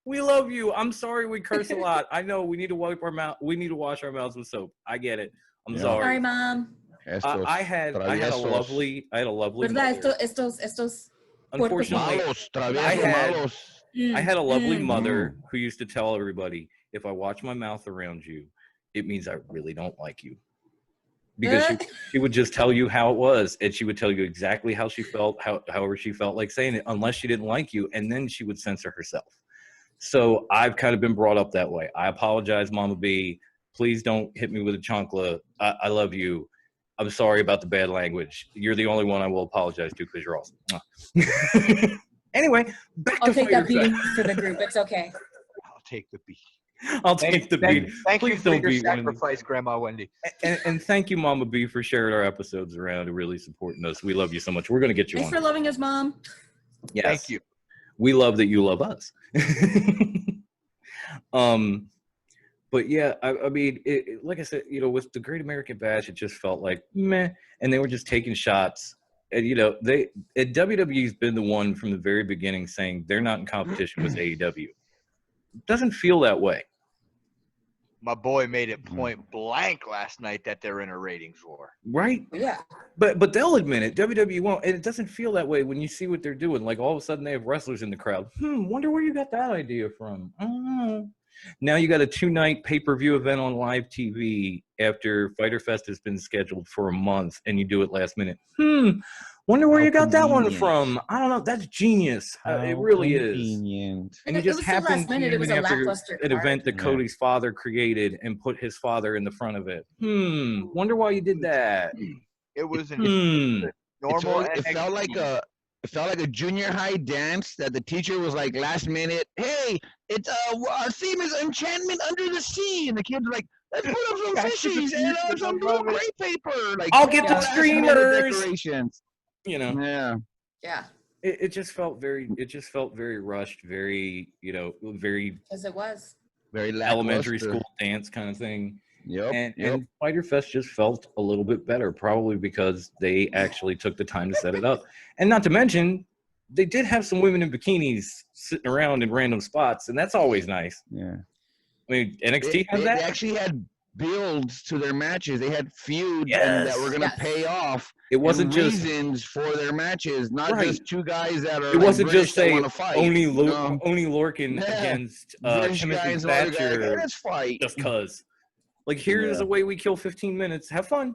We love you. I'm sorry we curse a lot. I know we need to wipe our mouth. We need to wash our mouths with soap. I get it. I'm Yeah. sorry. Sorry, Mom. Estos I had a traviesos. lovely ¿Verdad? mother. Estos Unfortunately, Malos, I traviesos, had malos. I had a lovely Mm. mother who used to tell everybody, if I watch my mouth around you, it means I really don't like you. Because she would just tell you how it was, and she would tell you exactly how she felt, however she felt like saying it, unless she didn't like you, and then she would censor herself. So I've kind of been brought up that way. I apologize, Mama B. Please don't hit me with a chancla. I love you. I'm sorry about the bad language. You're the only one I will apologize to because you're awesome. Anyway, back I'll to take that Fyter beating Fest. for the group. It's okay. I'll take the beat. I'll take the beat. Thank you Please for don't your beat Wendy. sacrifice, Grandma Wendy. And thank you, Mama B, for sharing our episodes around and really supporting us. We love you so much. We're going to get you Thanks on. for loving us, Mom. Yes. Thank you. We love that you love us. But yeah, I mean, like I said, with the Great American Bash, it just felt like meh, and they were just taking shots. And WWE's been the one from the very beginning saying they're not in competition with AEW. It doesn't feel that way. My boy made it point blank last night that they're in a ratings war. Right? Yeah. But they'll admit it. WWE won't. And it doesn't feel that way when you see what they're doing. Like all of a sudden they have wrestlers in the crowd. Wonder where you got that idea from. I don't know. Now you got a 2-night pay-per-view event on live TV after Fyter Fest has been scheduled for a month and you do it last minute. Wonder where How you got that one convenient. from. I don't know. That's genius. It really is. And And it it just was so happened last minute. to It was be a after lackluster an card. event that Yeah. Cody's father created and put his father in the front of it. Wonder why you did that. It was an It normal. felt like a junior high dance that the teacher was like last minute. Hey, it's our theme is enchantment under the sea, and the kids were like, let's put up some fishies and some blue crepe paper. Like I'll get the last minute streamers. decorations. Yeah. Yeah. It just felt very rushed, very very Because it was. Very elementary lackluster. school dance kind of thing. Yep. And Fyter Fest just felt a little bit better, probably because they actually took the time to set it up. And not to mention, they did have some women in bikinis sitting around in random spots, and that's always nice. Yeah. I mean, NXT has They that. actually had builds to their matches. They had feuds Yes. that were going to Yes. pay off. It wasn't and just reasons for their matches, not Right. just two guys that are. it wasn't British just that say wanna fight, only you know? only Lorcan Yeah. against British Timothy guys and other guys, Thatcher hey, let's fight. just cause. Like here's Yeah. a way we kill 15 minutes. Have fun.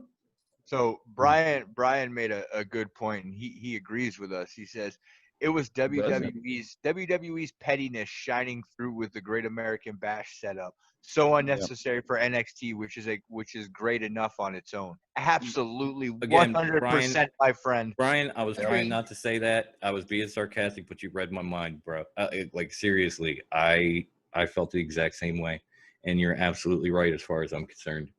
So Brian made a good point, and he agrees with us. He says it was WWE's pettiness shining through with the Great American Bash setup. So unnecessary for NXT, which is great enough on its own. Absolutely, Again, 100%, my friend. Brian, I was trying Agreed. not to say that. I was being sarcastic, but you read my mind, bro. Like seriously, I felt the exact same way, and you're absolutely right as far as I'm concerned.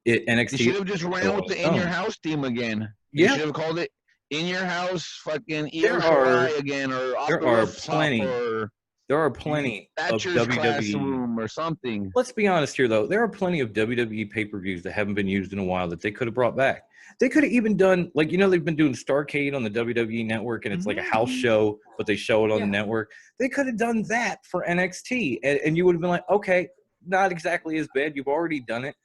NXT You should have just ran with the in your house theme again. You should have called it in your house fucking There are- again, or there are plenty or There are plenty of Thatcher's WWE. classroom or something. Let's be honest here, though. There are plenty of WWE pay-per-views that haven't been used in a while that they could have brought back. They could have even done, like, they've been doing Starrcade on the WWE network, and it's like a house show, but they show it on the network. They could have done that for NXT, and you would have been like, okay, not exactly as bad. You've already done it.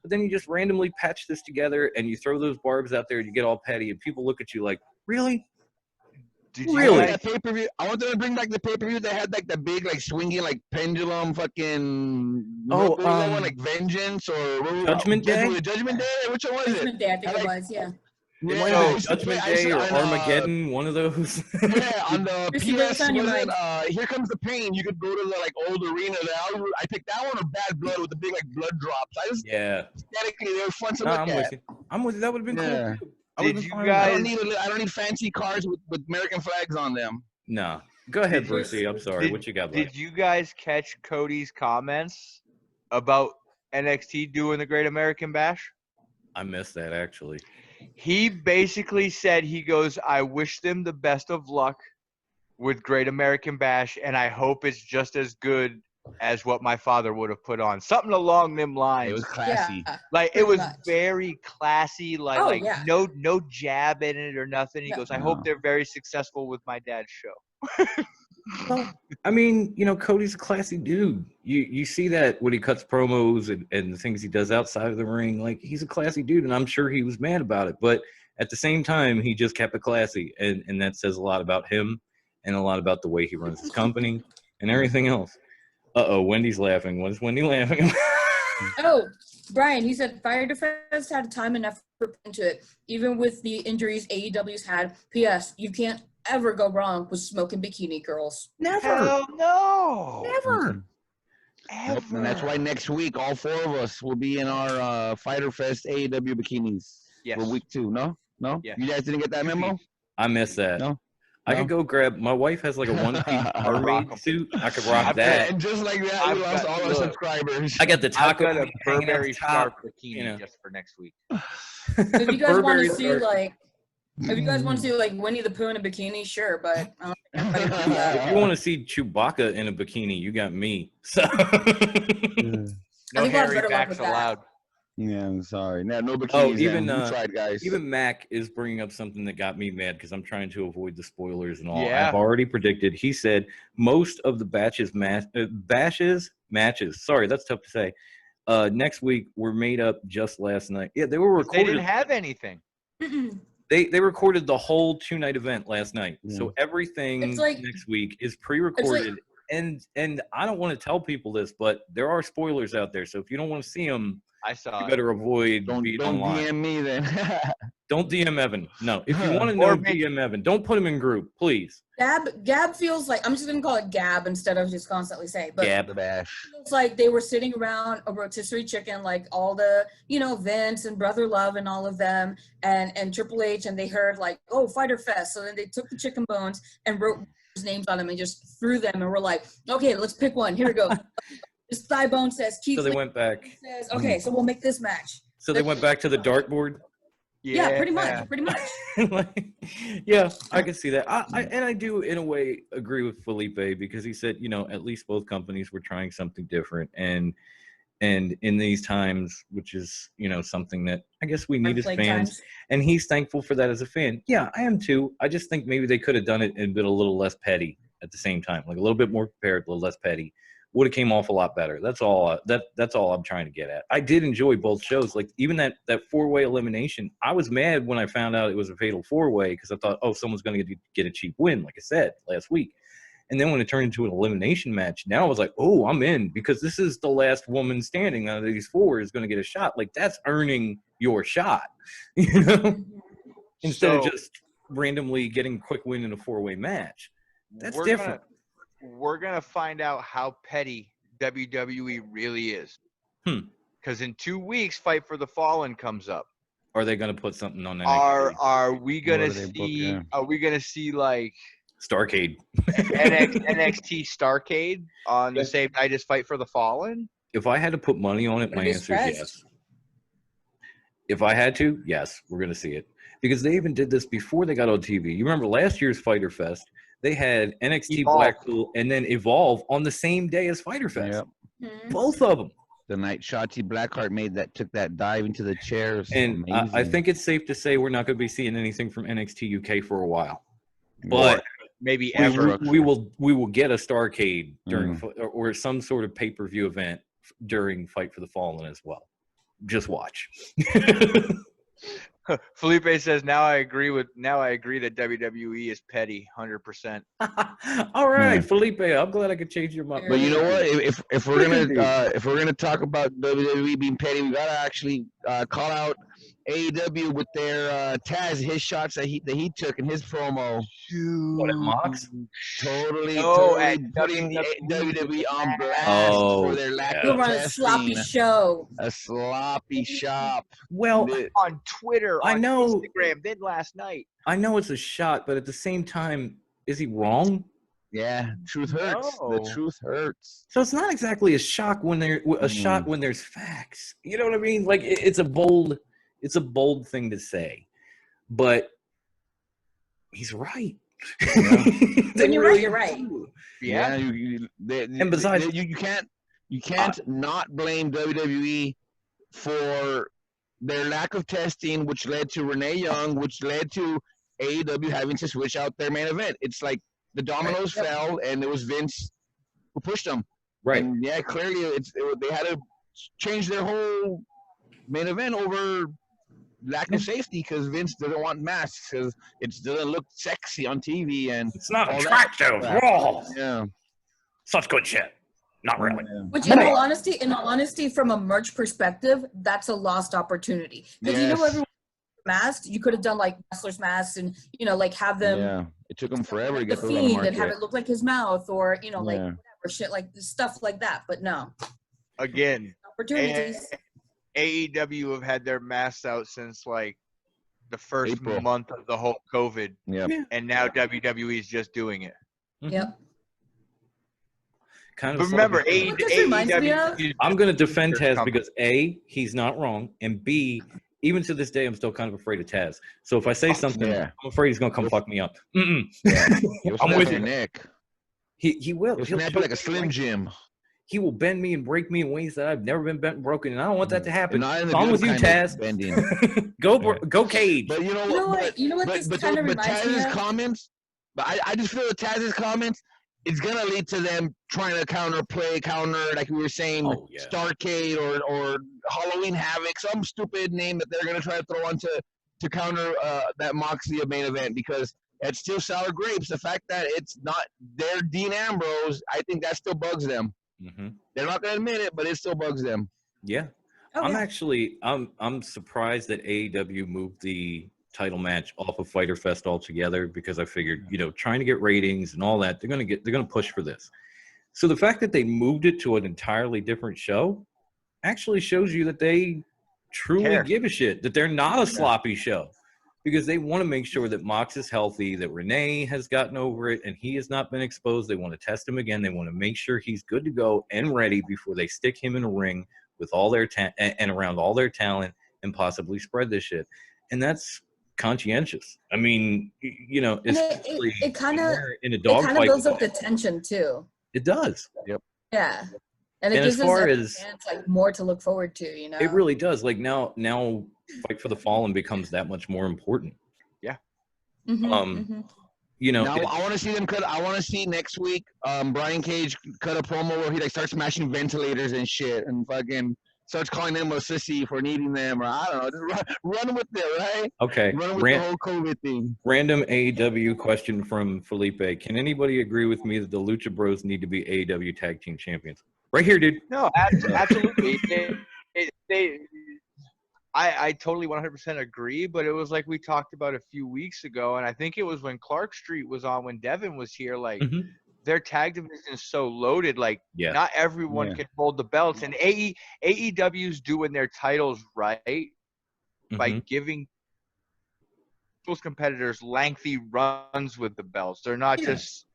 But then you just randomly patch this together, and you throw those barbs out there, and you get all petty, and people look at you like, really? Really? That pay-per-view. I want them to bring back the pay-per-view that had like the big like swinging like pendulum fucking. What was that one, like Vengeance or Judgment Day? Judgment Day. Which one was it? Judgment Day, I think it was. Yeah. It might have been Judgment Day or Armageddon, one of those. Yeah, on the Chrissy, what's PS, on your was it, mind? Here Comes the Pain. You could go to the like old arena there. I picked that one or Bad Blood with the big like blood drops. I just aesthetically they were fun to look I'm at. with you. I'm with you. That would have been cool too. Did you I guys? don't need fancy cars with American flags on them. No. Go ahead, Brucey. I'm sorry. What you got, buddy? Did you guys catch Cody's comments about NXT doing the Great American Bash? I missed that, actually. He basically said, he goes, I wish them the best of luck with Great American Bash, and I hope it's just as good as what my father would have put on. Something along them lines. It was classy. Yeah. Like it pretty was much. very classy, like yeah. no jab in it or nothing. He No. goes, I No. hope they're very successful with my dad's show. Well, I mean, Cody's a classy dude. You see that when he cuts promos and the things he does outside of the ring. Like, he's a classy dude, and I'm sure he was mad about it. But at the same time, he just kept it classy, and that says a lot about him and a lot about the way he runs his company and everything else. Uh-oh, Wendy's laughing. What is Wendy laughing? Oh, Brian, he said Fyter Fest had time and effort into it, even with the injuries AEW's had. P.S. You can't ever go wrong with smoking bikini girls. Never. Hell no. Never. Yep, and that's why next week all 4 of us will be in our Fyter Fest AEW bikinis Yes. for week 2. No? Yes. You guys didn't get that memo? I missed that. No? I No? could go grab. My wife has like a one-piece mermaid suit. I could rock I've that. And just like that, I've we lost got- all our look. subscribers. I got the I've taco got a meat hanging at Burberry the top. scarf bikini you know. just for next week. If you guys want Burberry to see scarf. like, if you guys want to see like Winnie the Pooh in a bikini, sure, but I don't think everybody wants that. If you want to see Chewbacca in a bikini, you got me. So No think we'll have hairy better luck backs with that. allowed. Yeah, I'm sorry. No bikinis. Oh, even, then. We tried, guys. even Mac is bringing up something that got me mad because I'm trying to avoid the spoilers and all. Yeah. I've already predicted. He said most of the matches. Sorry, that's tough to say. Next week were made up just last night. Yeah, they were They recorded. didn't have anything. Mm-mm. They recorded the whole 2-night event last night. Yeah. So everything It's like- next week is pre-recorded. And I don't want to tell people this, but there are spoilers out there. So if you don't want to see them, I saw you it. better avoid don't being online. DM me then. Don't DM Evan. No. If you want to know, Or make- DM Evan. Don't put him in group, please. Gab feels like, I'm just gonna call it Gab instead of just constantly saying, but Gab. the bash. feels like they were sitting around a rotisserie chicken, like all the, Vince and Brother Love and all of them, and Triple H, and they heard like, oh, Fyter Fest. So then they took the chicken bones and wrote names on them and just threw them, and we're like, okay, let's pick one. Here we go. This thigh bone says Keith. So they Lee went back. says, okay, so we'll make this match. So they went back to the dartboard. Yeah, pretty much. Yeah, I can see that. I do in a way agree with Felipe because he said, at least both companies were trying something different, and in these times, which is something that I guess we need as Play fans, times. and he's thankful for that as a fan. Yeah, I am too. I just think maybe they could have done it and been a little less petty at the same time, like a little bit more prepared, a little less petty. Would have came off a lot better. That's all. That's all I'm trying to get at. I did enjoy both shows. Like even that 4-way elimination. I was mad when I found out it was a fatal 4-way because I thought, oh, someone's going to get a cheap win, like I said last week. And then when it turned into an elimination match, now I was like, oh, I'm in because this is the last woman standing out of these 4 is going to get a shot. Like that's earning your shot, instead of So- just randomly getting a quick win in a 4-way match. That's We're different. We're gonna find out how petty WWE really is. Because in 2 weeks, Fight for the Fallen comes up. Are they going to put something on that? Are we gonna do they book, see? yeah. Are we gonna see like Starcade. NXT Starcade on the Yeah. same night as Fight for the Fallen? If I had to put money on it, my Be answer is surprised. yes. If I had to, yes, we're going to see it. Because they even did this before they got on TV. You remember last year's Fyter Fest, they had NXT Evolve. Blackpool and then Evolve on the same day as Fyter Fest. Yep. Mhm. Both of them. The night Shotzi Blackheart took that dive into the chairs. And I Amazing. think it's safe to say we're not going to be seeing anything from NXT UK for a while. But Maybe we, ever. we will get a Starcade during or some sort of pay-per-view event during Fight for the Fallen as well. Just watch. Felipe says now I agree that WWE is petty, 100%. All right, Yeah. Felipe. I'm glad I could change your mind. But you know what? If we're Freaking gonna talk about WWE being petty, we gotta actually call out AEW with their his shots that he took in his promo. What, at Mox? Totally at putting WWE on blast Oh, for their lack You'll of run a sloppy testing. show. A sloppy shop. Well, On Twitter, I on know- Instagram, then last night. I know it's a shot, but at the same time, is he wrong? Yeah, truth hurts. No. The truth hurts. So it's not exactly a shot when shot when there's facts. You know what I mean? Like it's a bold thing to say, but he's right. When you're right, you're right. Yeah. And besides, you can't not blame WWE for their lack of testing, which led to Renee Young, which led to AEW having to switch out their main event. It's like the dominoes fell, and it was Vince who pushed them. right. And yeah, clearly they had to change their whole main event over lack of safety because Vince doesn't want masks because it doesn't look sexy on TV and It's not all that attractive. crap. Oh, Yeah. such good shit. Not really. Which, in all honesty, from a merch perspective, that's a lost opportunity. Because you know, everyone masked, you could have done like wrestlers' masks and like have them. Yeah, it took them forever to The get those on the Fiend and have market. it look like his mouth, or like Yeah. whatever shit, like stuff like that. But no Again, opportunities. AEW have had their masks out since like the first April. month of the whole COVID, Yeah. and now WWE is just doing it. Yep. Kind But of. remember, What this reminds me of? AEW. I'm going to defend Their Taz company. because A, he's not wrong, and B, even to this day, I'm still kind of afraid of Taz. So if I say something, yeah. I'm afraid he's going to come fuck me up. Mm-mm. He'll I'm snap with your you. neck. He will. He'll snap you like a Slim Jim. He will bend me and break me in ways that I've never been bent and broken, and I don't want that to happen. Not in the So I'm good with you, kind of Taz. bending. Go Cage. But you know You know what? what? You know what this But kind of reminds me Taz's of? comments. But I just feel that Taz's comments is gonna lead to them trying to counter, like we were saying, Oh, yeah. Starcade or Halloween Havoc, some stupid name that they're gonna try to throw on to counter that Moxley main event because it's still sour grapes. The fact that it's not their Dean Ambrose, I think that still bugs them. Mm-hmm. They're not gonna admit it, but it still bugs them. Yeah. Oh, I'm yeah. actually I'm surprised that AEW moved the title match off of Fyter Fest altogether because I figured, trying to get ratings and all that, they're gonna push for this. So the fact that they moved it to an entirely different show actually shows you that they truly Care. give a shit, that they're not a sloppy show. Because they want to make sure that Mox is healthy, that Renee has gotten over it, and he has not been exposed. They want to test him again. They want to make sure he's good to go and ready before they stick him in a ring with all their and around all their talent and possibly spread this shit. And that's conscientious. I mean, especially it kind of in a dogfight. builds up the tension too. It does. Yeah, and it And gives as far us as fans, like more to look forward to. it really does. Like now Fight for the Fallen becomes that much more important. Mhm. Now, I want to see them cut. I want to see next week Brian Cage cut a promo where he starts smashing ventilators and shit and fucking starts calling them a sissy for needing them, or I don't know, just run with it, right? Okay. Run with the whole COVID thing. Random AEW question from Felipe. Can anybody agree with me that the Lucha Bros need to be AEW Tag Team Champions? Right here, dude. No, absolutely. I totally 100% agree, but it was like we talked about a few weeks ago, and I think it was when Clark Street was on, when Devin was here, like, their tag division is so loaded, like, not everyone can hold the belts, and AEW's doing their titles right by giving those competitors lengthy runs with the belts. They're not just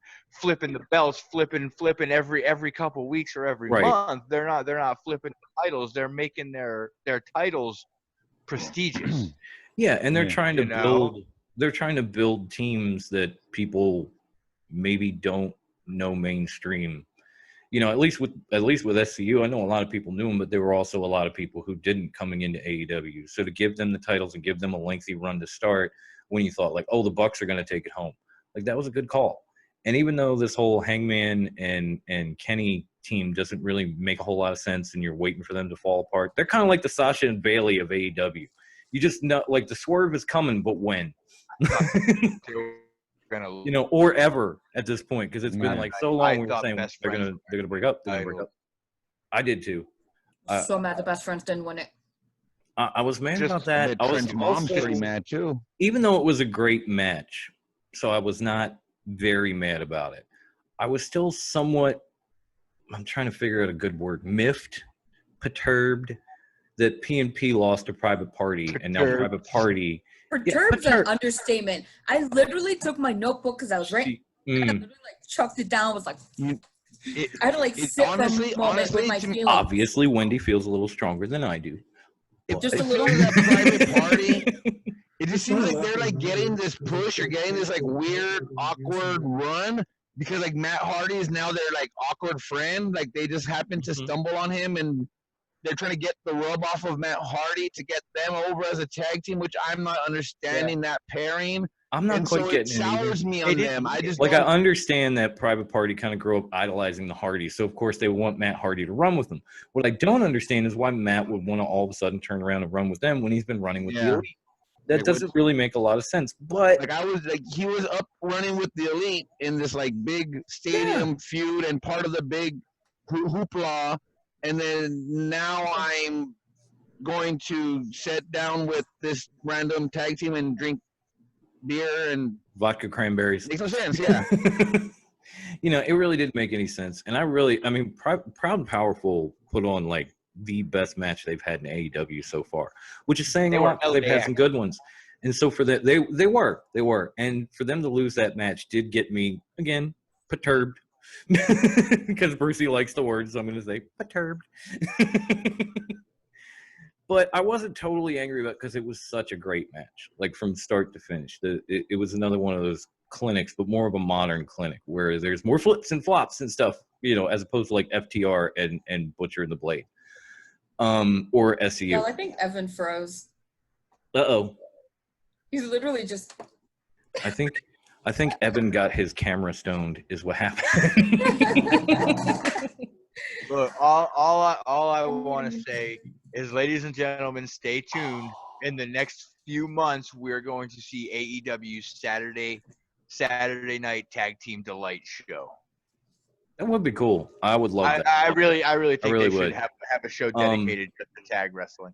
flipping the belts, flipping every couple weeks or every month. They're not flipping the titles. They're making their titles prestigious. Yeah, and they're trying to build teams that people maybe don't know mainstream. At least with SCU, I know a lot of people knew them, but there were also a lot of people who didn't coming into AEW. So to give them the titles and give them a lengthy run to start when you thought like, oh, the Bucks are going to take it home, like that was a good call. And even though this whole Hangman and Kenny team doesn't really make a whole lot of sense and you're waiting for them to fall apart, they're kind of like the Sasha and Bailey of AEW. You just know, like, the swerve is coming, but when? Or ever at this point, because it's been like so long. We were saying they're gonna break up. They're gonna break up. I did too. So mad the best friends didn't win it. I was mad about that. I was mom's pretty mad too. Even though it was a great match, so I was not very mad about it. I was still somewhat, I'm trying to figure out a good word, miffed, perturbed that P&P lost to Private Party, and now Private Party. Perturbed's an understatement. I literally took my notebook because I was right. I literally chucked it down. Was like, I had to sit for a moment with my feelings. Obviously, Wendy feels a little stronger than I do. Just a little that Private Party. It just seems like they're like getting this push or getting this like weird, awkward run because like Matt Hardy is now their like awkward friend. Like they just happen to stumble on him and they're trying to get the rub off of Matt Hardy to get them over as a tag team, which I'm not understanding that pairing. I'm not And quite so it getting it either. sours me on them. I just Like, I don't- understand that Private Party kind of grew up idolizing the Hardys, so of course they want Matt Hardy to run with them. What I don't understand is why Matt would want to all of a sudden turn around and run with them when he's been running with the Elite. That doesn't really make a lot of sense. But like he was up running with the Elite in this like big stadium feud and part of the big hoopla, and then now I'm going to sit down with this random tag team and drink beer and vodka cranberries. Makes no sense, yeah. You know, it really didn't make any sense. And I mean, Proud and Powerful put on like the best match they've had in AEW so far, which is saying a lot. They've had some good ones. And so for that, they were. And for them to lose that match did get me, again, perturbed. Because Brucey likes the word, so I'm going to say perturbed. But I wasn't totally angry about it because it was such a great match, like from start to finish. It was another one of those clinics, but more of a modern clinic where there's more flips and flops and stuff, you know, as opposed to like FTR and Butcher and the Blade, or SCU. Well, I think Evan froze. Uh-oh. He's literally just. I think Evan got his camera stoned is what happened. Look, all I want to say is, ladies and gentlemen, stay tuned. In the next few months, we're going to see AEW's Saturday night tag team delight show. That would be cool. I would love that. I really think really they would. should have a show dedicated to tag wrestling.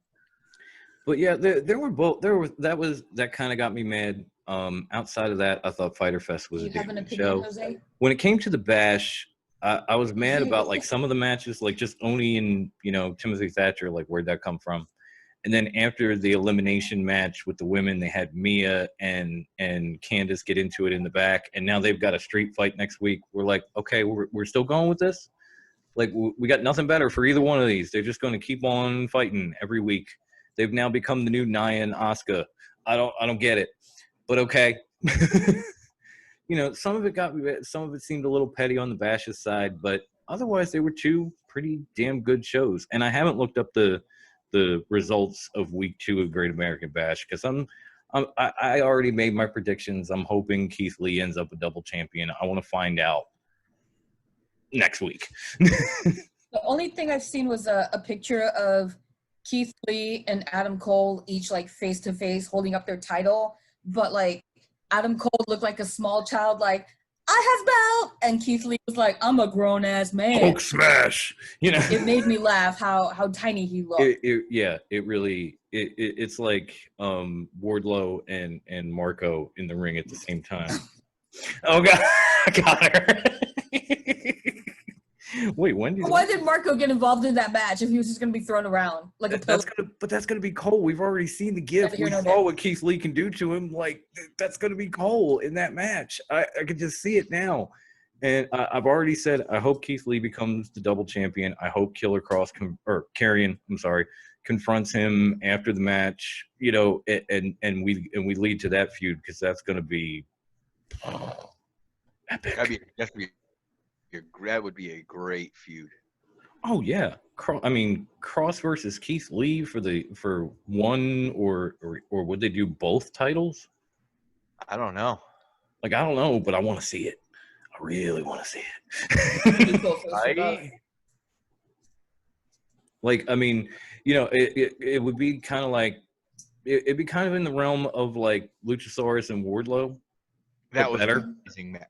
But yeah, that kind of got me mad. Outside of that, I thought Fyter Fest was Do a you have damn an good opinion, show. Jose? When it came to the Bash, I was mad about like some of the matches, like just Oni and, you know, Timothy Thatcher, like where'd that come from? And then after the elimination match with the women, they had Mia and Candice get into it in the back, and now they've got a street fight next week. We're like, okay, we're still going with this? Like, we got nothing better for either one of these. They're just going to keep on fighting every week. They've now become the new Nia and Asuka. I don't get it, but okay. You know, some of it seemed a little petty on the Bash's side, but otherwise they were two pretty damn good shows. And I haven't looked up the results of week 2 of Great American Bash because I already made my predictions. I'm hoping Keith Lee ends up a double champion. I want to find out next week. The only thing I've seen was a picture of Keith Lee and Adam Cole each like face to face holding up their title, but like Adam Cole looked like a small child, like, I have belt, and Keith Lee was like, I'm a grown ass man. Hulk smash, you know. It made me laugh how tiny he looked. It's like Wardlow and Marco in the ring at the same time. Oh God, I got her. Wait, when did? Why did Marco get involved in that match if he was just gonna be thrown around like a pillow? That's gonna be Cole. We've already seen the gift. We saw what Keith Lee can do to him. Like, that's gonna be Cole in that match. I can just see it now. And I've already said I hope Keith Lee becomes the double champion. I hope Karrion, confronts him after the match. You know, and we lead to that feud because that's gonna be epic. That would be a great feud. Oh yeah, Cross versus Keith Lee for one or would they do both titles? I don't know. Like, I don't know, but I want to see it. I really want to see it. Like, I mean, you know, it would be kind of like it'd be kind of in the realm of like Luchasaurus and Wardlow. That was better. an amazing match.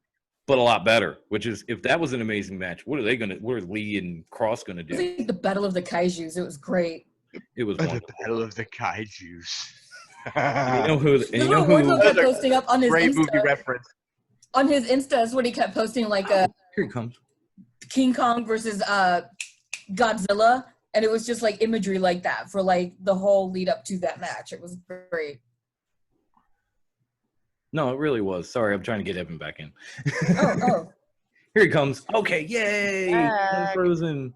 But a lot better, which is, if that was an amazing match, what are Lee and Cross gonna do? It was like the Battle of the Kaijus. It was great. It was The wonderful. Battle of the Kaijus. You know who? Wardlow kept posting up on his Great Insta, movie reference. on his Insta is what he kept posting, like Here he comes. King Kong versus Godzilla, and it was just like imagery like that for like the whole lead up to that match. It was great. No, it really was. Sorry, I'm trying to get Evan back in. Oh. Here he comes. Okay, yay! Back. Frozen.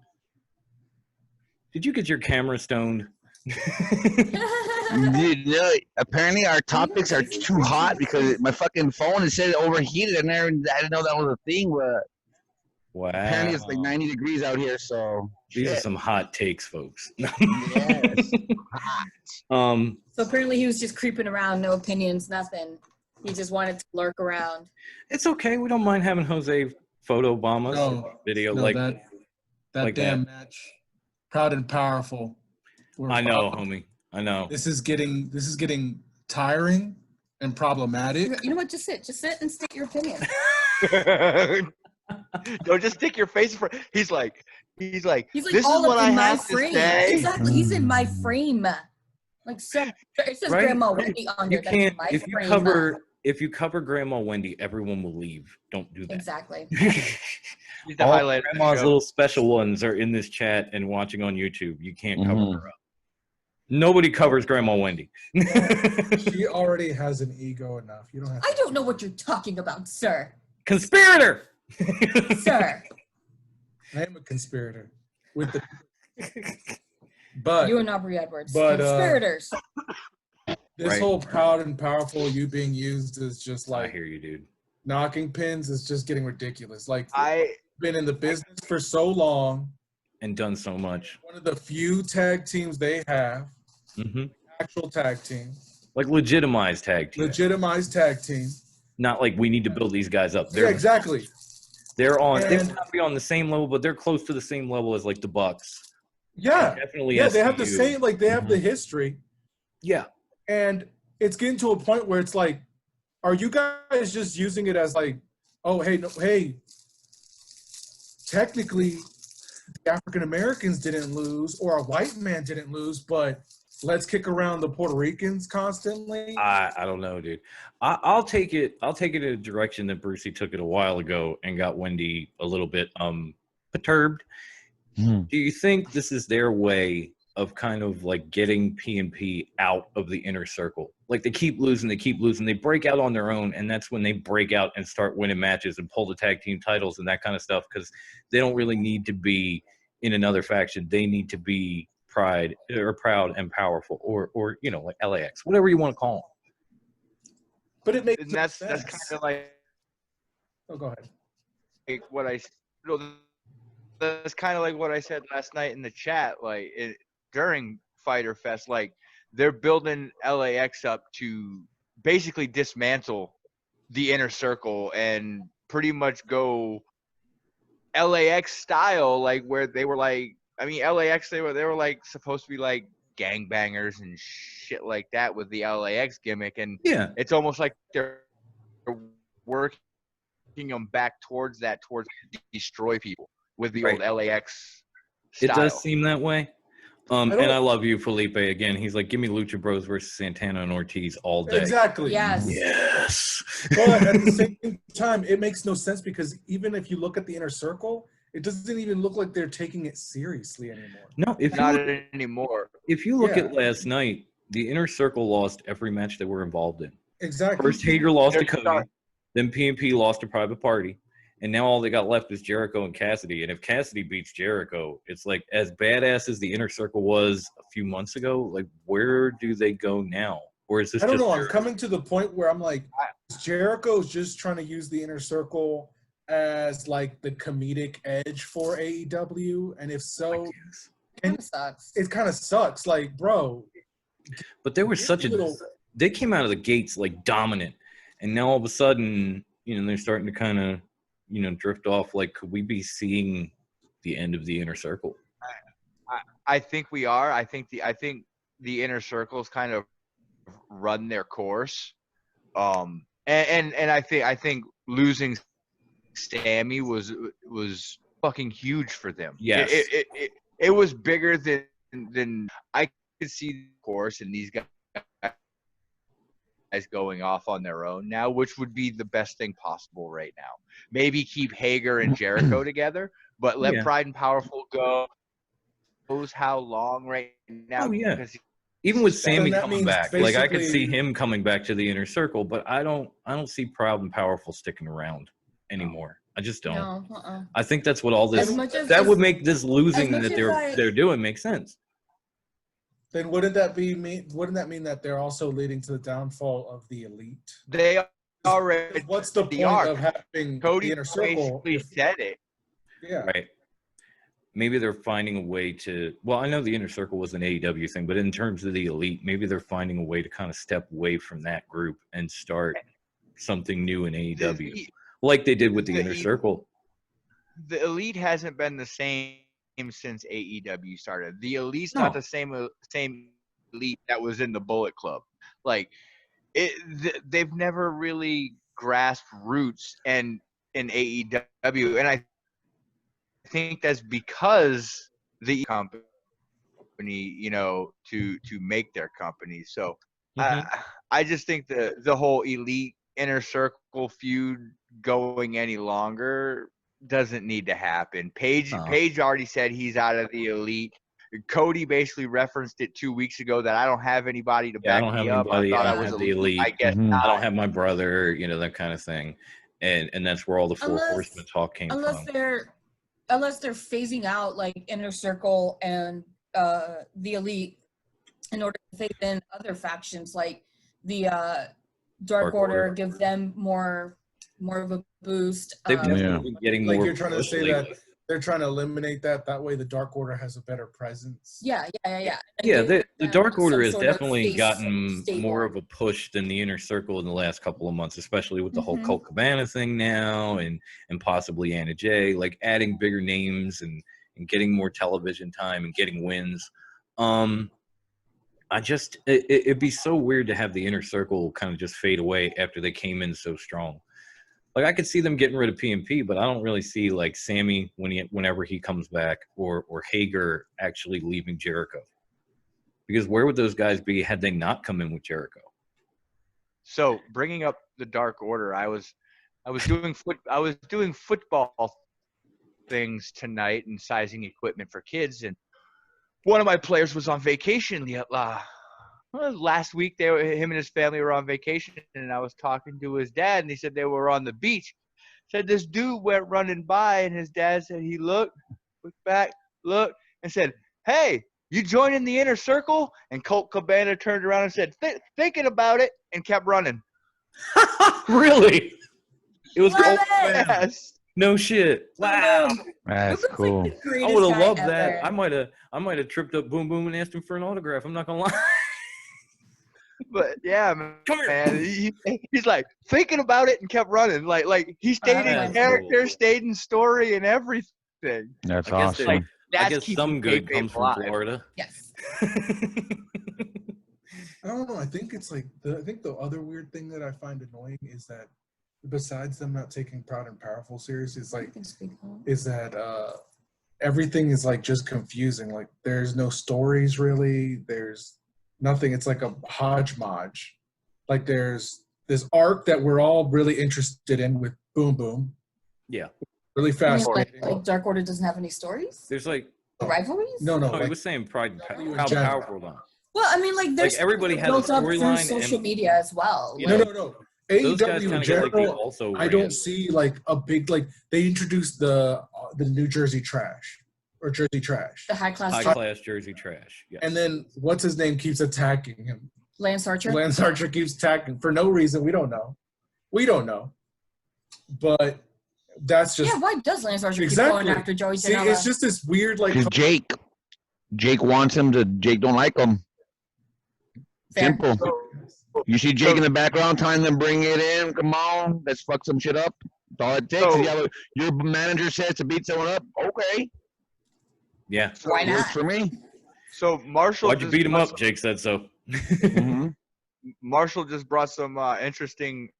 Did you get your camera stoned? Dude, no, apparently our topics are too hot because my fucking phone is said overheated. I didn't know that was a thing, but Wow. apparently it's like 90 degrees out here. So These are shit. some hot takes, folks. Yes. So apparently he was just creeping around, no opinions, nothing. He just wanted to lurk around. It's okay. We don't mind having Jose photo bomb us video no, like that like damn that. match, Proud and Powerful. We're I know, about- homie. I know. This is getting tiring and problematic. You know what? Just sit and state your opinion. Don't just stick your face in front. He's like, He's this is all what up I in my have frame. to say. Exactly. He's in my frame. Like, so it says Right? Grandma Wendy on You there. That's in can't my if you frame. if you cover Grandma Wendy, everyone will leave. Don't do that. Exactly. He's the All highlight of the Grandma's show. little special ones are in this chat and watching on YouTube. You can't cover Mhm. her up. Nobody covers Grandma Wendy. She already has an ego enough. You don't have I to. don't know what you're talking about, sir. Conspirator. Sir. I am a conspirator with the. But You and Aubrey Edwards. but, Conspirators. this Right. whole Proud and Powerful, you being used as just I like hear you, dude. knocking pins is just getting ridiculous. Like, I been in the business for so long. And done so much. One of the few tag teams they have, Hmm actual tag team, Like legitimized tag team. legitimized tag team. Not like we need to build these guys up. Yeah, exactly. They're on. They And- might not be on the same level, but they're close to the same level as like the Bucks. Yeah, Definitely. yeah. They have the SCU. same. Like they have the history, Yeah. and it's getting to a point where it's like, are you guys just using it as like, oh hey, no, hey. Technically, the African Americans didn't lose, or a white man didn't lose, but let's kick around the Puerto Ricans constantly. I don't know, dude. I'll take it. I'll take it in a direction that Brucey took it a while ago and got Wendy a little bit perturbed. Do you think this is their way of kind of like getting P&P out of the inner circle? Like they keep losing, they break out on their own, and that's when they break out and start winning matches and pull the tag team titles and that kind of stuff, because they don't really need to be in another faction. They need to be proud and powerful, or you know, like LAX, whatever you want to call them. But it makes and that's sense. kind of like Oh, go ahead. what I. No, that's kind of like what I said last night in the chat. Like during Fyter Fest, like they're building LAX up to basically dismantle the inner circle and pretty much go LAX style, like where they were like, I mean, LAX, they were like supposed to be like gangbangers and shit like that with the LAX gimmick, and Yeah. it's almost like they're working them back towards destroy people with the old LAX It style. does seem that way. And I love you, Felipe. Again, he's like, give me Lucha Bros versus Santana and Ortiz all day. Exactly. Yes. Yes. But at the same time, it makes no sense because even if you look at the inner circle, it doesn't even look like they're taking it seriously anymore. No, Not anymore. if you look Yeah. at last night, the inner circle lost every match they were involved in. Exactly. First, Hager lost to They're Cody. not- Then P&P lost to Private Party. And now all they got left is Jericho and Cassidy. And if Cassidy beats Jericho, it's like as badass as the inner circle was a few months ago, like where do they go now? Or is this I don't just know. I'm Jericho? coming to the point where I'm like, Jericho's just trying to use the inner circle as like the comedic edge for AEW, and if so, Kind of sucks. it kind of sucks. Like, bro, But they were get such a little. they came out of the gates like dominant. And now all of a sudden, you know, they're starting to kind of, you know, drift off. Like, could we be seeing the end of the inner circle? I think we are. I think the inner circles kind of run their course. And I think losing Sammy was fucking huge for them. Yes. It was bigger than I could see the course, and these guys going off on their own now, which would be the best thing possible right now. Maybe keep Hager and Jericho together, but let Yeah. Pride and Powerful go. Knows how long right now? Oh, yeah. Because Even with Then Sammy that coming means back, like I could see basically- him coming back to the inner circle, but I don't see Proud and Powerful sticking around anymore. I just don't. No, I think that's what all this As much as- that as- would make this losing much that as they're doing make sense. Then wouldn't that mean that they're also leading to the downfall of the elite? They already. What's the point are. of having Cody the inner circle? basically said it. Yeah. Right. Maybe they're finding a way to. Well, I know the inner circle was an AEW thing, but in terms of the elite, maybe they're finding a way to kind of step away from that group and start something new in AEW, like they did with the inner circle. The elite hasn't been the same since AEW started. The elite's not the same elite that was in the Bullet Club. Like they've never really grasped roots in AEW, and I think that's because the company, to make their company. So I just think the whole elite inner circle feud going any longer doesn't need to happen. Paige already said he's out of the elite. Cody basically referenced it 2 weeks ago that I don't have anybody to back me up. I thought I was the elite. I guess I don't have my brother, that kind of thing. And that's where all the four horsemen talk came from. Unless they're phasing out like inner circle and the elite in order to phase in other factions like the Dark Order, give them more of a boost. They've definitely been getting more. Like you're trying to say that they're trying to eliminate that way the Dark Order has a better presence. Yeah. Yeah, the Dark Order has definitely gotten more of a push than the inner circle in the last couple of months, especially with the whole Colt Cabana thing now and possibly Anna Jay, like adding bigger names and getting more television time and getting wins. It'd be so weird to have the inner circle kind of just fade away after they came in so strong. Like I could see them getting rid of PMP, but I don't really see like Sammy whenever he comes back or Hager actually leaving Jericho. Because where would those guys be had they not come in with Jericho? So bringing up the Dark Order, I was doing football things tonight and sizing equipment for kids, and one of my players was on vacation last week. Him and his family were on vacation, and I was talking to his dad, and he said they were on the beach. Said this dude went running by, and his dad said he looked back, and said, "Hey, you joining the inner circle?" And Colt Cabana turned around and said, "Thinking about it," and kept running. Really? It was Colt Cabana. Yes. No shit. Wow. That's cool. I would have loved that. I might have tripped up Boom Boom and asked him for an autograph. I'm not gonna lie. But yeah, man, he's like thinking about it and kept running. Like he stayed in character, cool. Stayed in story, and everything. That's awesome. I guess some good comes from Florida. Yes. I don't know. I think it's like the other weird thing that I find annoying is that besides them not taking Proud and Powerful serious, is that everything is like just confusing. Like there's no stories really. There's nothing. It's like a hodgepodge. Like there's this arc that we're all really interested in with Boom Boom. Yeah. Really fast. Like Dark Order doesn't have any stories? There's like rivalries? No, like, he was saying Pride and Powerful though. Well, I mean, like there's everybody has a storyline. Social media as well. No. AEW in general, I don't see like a big they introduced the New Jersey Trash or Jersey Trash. The high class Jersey Trash. Yes. And then what's his name keeps attacking him. Lance Archer. Lance Archer keeps attacking for no reason. We don't know. But that's just why does Lance Archer keep going after Joey Janela? See, it's just this weird Jake wants him to. Jake don't like him. Fair. Simple. You see Jake in the background, time to bring it in. Come on, let's fuck some shit up. That's all it takes. Your manager says to beat someone up. Okay. Yeah. Why not? Works for me. So Marshall. Why'd you beat him up? Jake said so. Marshall just brought some interesting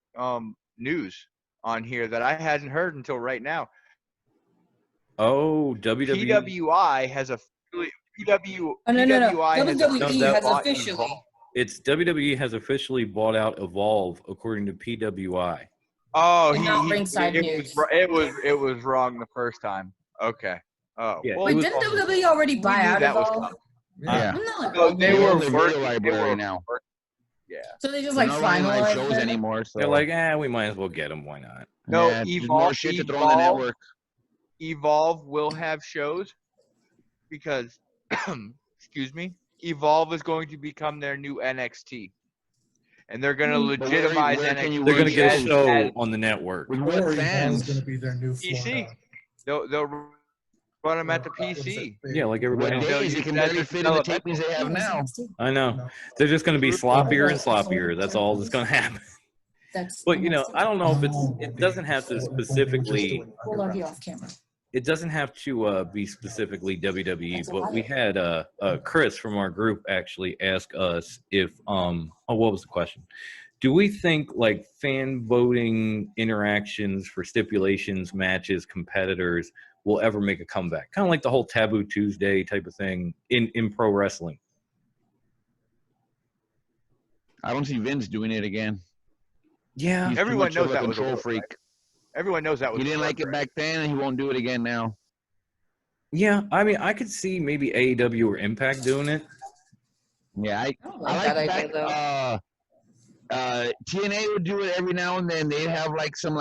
news on here that I hadn't heard until right now. Oh, WWE. PWI has officially. WWE has officially. It's WWE has officially bought out Evolve, according to PWI. Oh, it was wrong the first time. Okay. Oh, yeah. Wait, didn't WWE already buy out Evolve? Yeah. They were video library now. Yeah. So they just like finalized shows anymore. So they're like, we might as well get them. Why not? No, Evolve. More shit to throw on the network. Evolve will have shows because, excuse me, Evolve is going to become their new NXT, and they're going to But where legitimize can NXT. you They're going to get a as show on the network. with Or what Evolve is fans? going to be their new PC. Florida. They'll run them at the What is it? PC. Yeah, like everybody What else. days? use It can that barely as fit in the developmental. tapings they have now. I know. No. They're just going to be sloppier and Oh, sloppier. That's all that's going to happen. That's. But you know, I don't know if No, it they- doesn't have to they were just specifically. doing We'll love you underground. off camera. It doesn't have to be specifically WWE, That's a but lot. we had Chris from our group actually ask us if what was the question? Do we think like fan voting interactions for stipulations, matches, competitors will ever make a comeback? Kind of like the whole Taboo Tuesday type of thing in pro wrestling. I don't see Vince doing it again. Yeah, He's Everyone too much knows of a that was a control work, freak. Everyone knows that was. He didn't a like it work, back then, and he won't do it again now. yeah. I mean, I could see maybe AEW or Impact doing it. Yeah, I don't like that idea though. TNA would do it every now and then. They'd have like some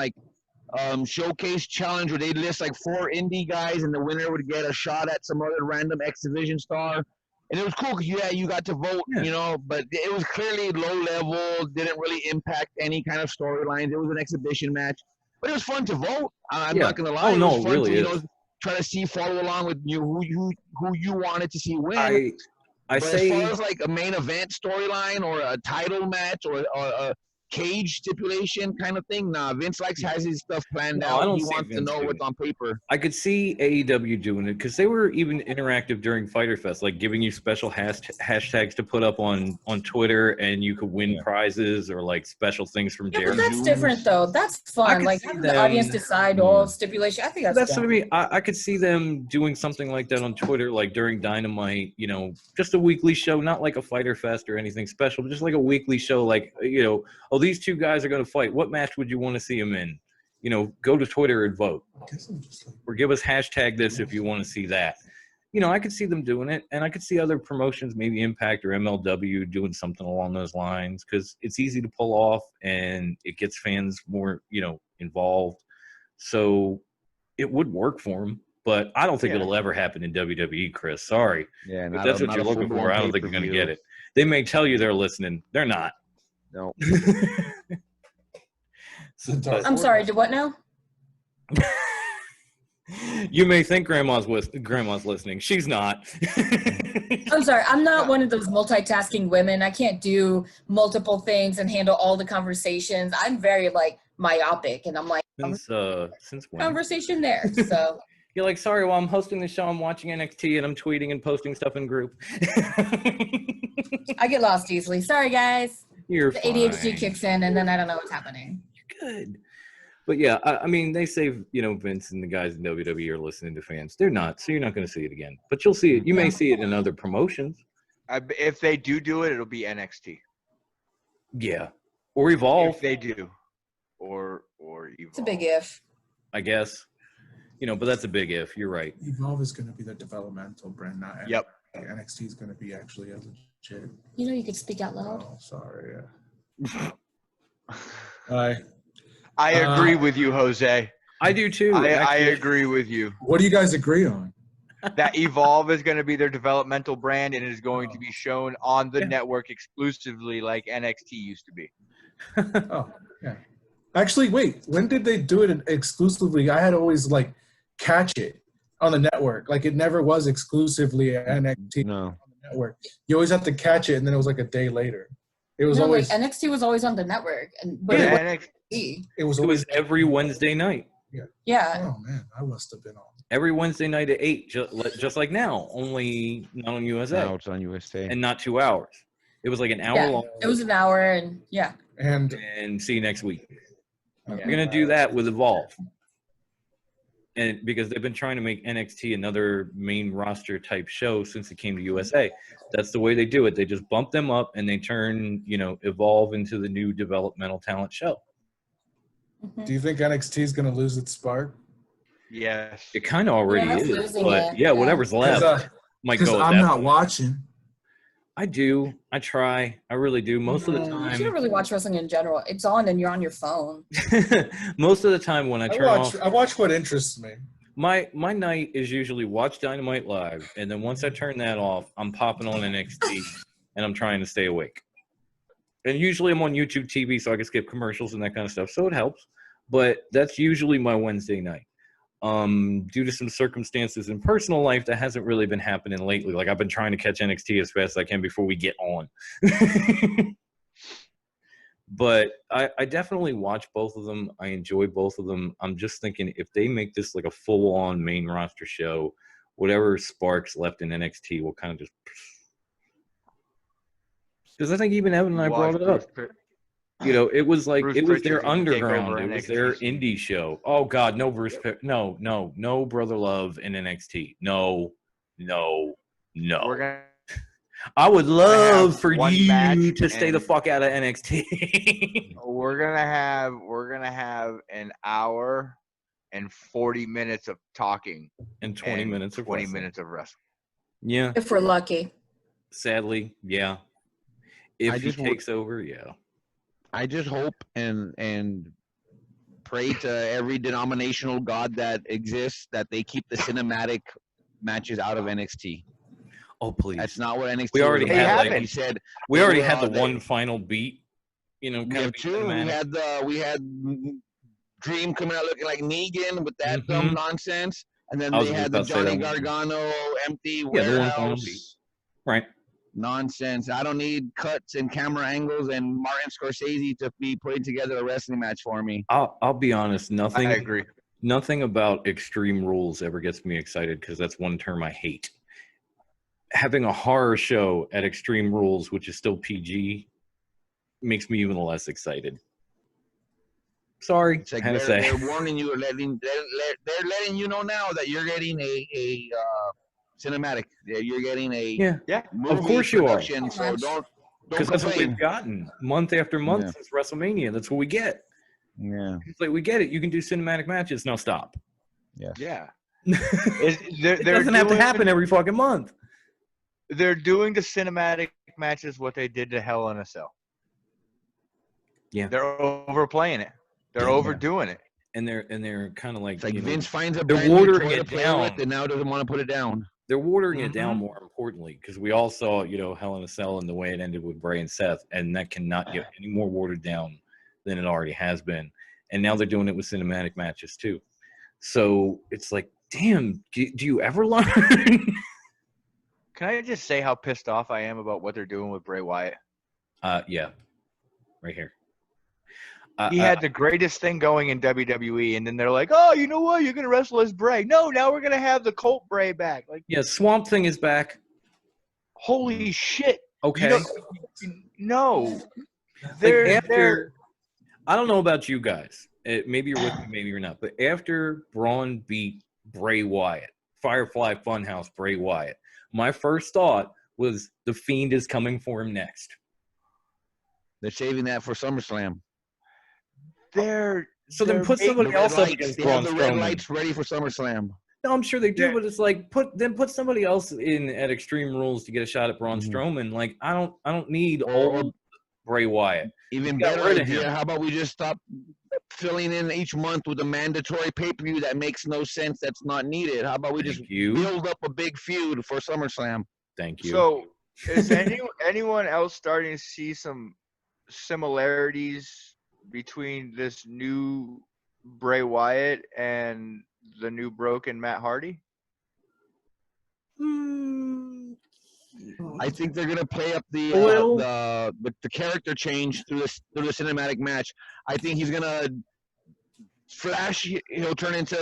showcase challenge where they'd list like 4 indie guys, and the winner would get a shot at some other random X Division star. And it was cool because you got to vote, Yeah. you know, but it was clearly low level, didn't really impact any kind of storylines. It was an exhibition match, but it was fun to vote. I'm Yeah. not gonna lie. Oh, no, it was it fun really to, you is. know, try to see follow along with you who you wanted to see win. I But say as far as like a main event storyline or a title match or a cage stipulation kind of thing, nah. Vince has his stuff planned No, out. I don't He see wants to Vince know doing what's it. on paper. I could see AEW doing it because they were even interactive during Fyter Fest, like giving you special hashtags to put up on Twitter, and you could win prizes or like special things from Yeah, Darren. but that's different though. That's I fun. could like see having the audience them- decide all stipulation. I think That's dumb. what I mean. I could see them doing something like that on Twitter, like during Dynamite, you know, just a weekly show, not like a Fyter Fest or anything special, but just like a weekly show, like, you know, oh, these two guys are going to fight. What match would you want to see them in? You know, go to Twitter and vote. I guess I'm just like, Or give us hashtag this if you want to see that. You know, I could see them doing it, and I could see other promotions, maybe Impact or MLW, doing something along those lines because it's easy to pull off and it gets fans more, you know, involved. So it would work for them, but I don't think Yeah. it'll ever happen in WWE, Chris. Sorry. Yeah, If that's what you're looking for, I don't think you're going to get it. They may tell you they're listening. They're not. No. I'm sorry. Do what now? You may think grandma's listening. She's not. I'm sorry. I'm not one of those multitasking women. I can't do multiple things and handle all the conversations. I'm very like myopic, and I'm like Since when? conversation there. So You're like, sorry, while I'm hosting the show, I'm watching NXT and I'm tweeting and posting stuff in group. I get lost easily. Sorry, guys. You're The fine. ADHD kicks in, and then I don't know what's happening. You're good. But yeah, I mean, they say, you know, Vince and the guys in WWE are listening to fans. They're not, so you're not going to see it again. But you'll see it. You may see it in other promotions. If they do it, it'll be NXT. Yeah. Or Evolve, If they do, or Evolve. It's a big if. I guess. You know, but that's a big if. You're right. Evolve is going to be the developmental brand, not Yep. NXT is going to be actually a legit. You know, you could speak out loud. Oh, sorry. Yeah. Hi. I agree with you, Jose. I do too. I actually. agree with you. What do you guys agree on? That Evolve is going to be their developmental brand and is going to be shown on the Yeah. network exclusively like NXT used to be. Oh, yeah. Actually, wait. When did they do it exclusively? I had always like catch it on the network. Like it never was exclusively NXT No. on the network. You always have to catch it, and then it was like a day later. It was No, always. like NXT was always on the network, and but Yeah, it was NXT. It was It always. was every Wednesday night. yeah. Oh man, I must have been on. Every Wednesday night at 8, just like now, only not on USA. Now it's on USA. And not 2 hours. It was like an hour Yeah, long. it was an hour, and yeah. And And see you next week. Yeah. We're gonna do that with Evolve, and because they've been trying to make NXT another main roster type show since it came to USA. That's the way they do it. They just bump them up and they turn, you know, Evolve into the new developmental talent show. Mhm. do you think NXT is going to lose its spark? Yes. It kind of already Yeah, it's is, losing but it, yeah, yeah. whatever's left might Because go. At I'm that not point. watching. I do. I try. I really do. Most of the You shouldn't time. really watch wrestling in general. It's on, and you're on your phone. Most of the time when I turn off. I watch what interests me. My night is usually watch Dynamite live, and then once I turn that off, I'm popping on NXT, and I'm trying to stay awake. And usually I'm on YouTube TV, so I can skip commercials and that kind of stuff, so it helps. But that's usually my Wednesday night. Due to some circumstances in personal life, that hasn't really been happening lately. Like, I've been trying to catch NXT as fast as I can before we get on. But I definitely watch both of them. I enjoy both of them. I'm just thinking if they make this like a full-on main roster show, whatever sparks left in NXT will kind of just... Because I think even Evan and I brought it up. You know, it was like, it was their underground. It was their indie show. Oh, God, no Bruce Pitt. No Brother Love in NXT. No. We're gonna I would love for you to stay the fuck out of NXT. we're gonna have an hour and 40 minutes of talking and 20 minutes of wrestling. Yeah. If we're lucky. Sadly, yeah. If he takes over, yeah. I just hope and pray to every denominational god that exists that they keep the cinematic matches out of NXT. Oh, please. That's not what NXT. We already had, like you said. We already had the one final beat. You know, we have two. We had Dream coming out looking like Negan with that dumb nonsense, and then they had the Johnny Gargano empty warehouse. Right. Nonsense. I don't need cuts and camera angles and Martin Scorsese to be putting together a wrestling match for me. I'll be honest. I agree. Nothing about Extreme Rules ever gets me excited because that's one term I hate. Having a horror show at Extreme Rules, which is still PG, makes me even less excited. Sorry, it's like I had to say. They're warning you, they're letting you know now that you're getting a cinematic. You're getting a movie of course you are. So don't because that's what we've gotten month after month since WrestleMania. That's what we get. Yeah, it's like we get it. You can do cinematic matches. Now stop. Yeah. It doesn't have to happen every fucking month. They're doing the cinematic matches what they did to Hell in a Cell. Yeah, they're overplaying it. They're overdoing it, and they're kind of like, it's like Vince finds a they're watering it down, with and now doesn't want to put it down. They're watering it down. More importantly, because we all saw, Hell in a Cell and the way it ended with Bray and Seth, and that cannot get any more watered down than it already has been. And now they're doing it with cinematic matches too. So it's like, damn, do you ever learn? Can I just say how pissed off I am about what they're doing with Bray Wyatt? Yeah, right here. He had the greatest thing going in WWE, and then they're like, "Oh, you know what? You're gonna wrestle as Bray." No, now we're gonna have the Colt Bray back. Like, yeah, Swamp Thing is back. Holy shit! Okay. No, they're. I don't know about you guys. Maybe you're with me, maybe you're not. But after Braun beat Bray Wyatt, Firefly Funhouse Bray Wyatt, my first thought was the Fiend is coming for him next. They're saving that for SummerSlam. Then put somebody else up against Braun Strowman. The red lights ready for SummerSlam. No, I'm sure they do, but it's like put somebody else in at Extreme Rules to get a shot at Braun Strowman. Like I don't need old Bray Wyatt. Even better idea. How about we just stop filling in each month with a mandatory pay-per-view that makes no sense, that's not needed? How about we build up a big feud for SummerSlam? Thank you. So is anyone else starting to see some similarities between this new Bray Wyatt and the new broken Matt Hardy? I think they're gonna play up the character change through the cinematic match. I think he's gonna flash. He'll turn into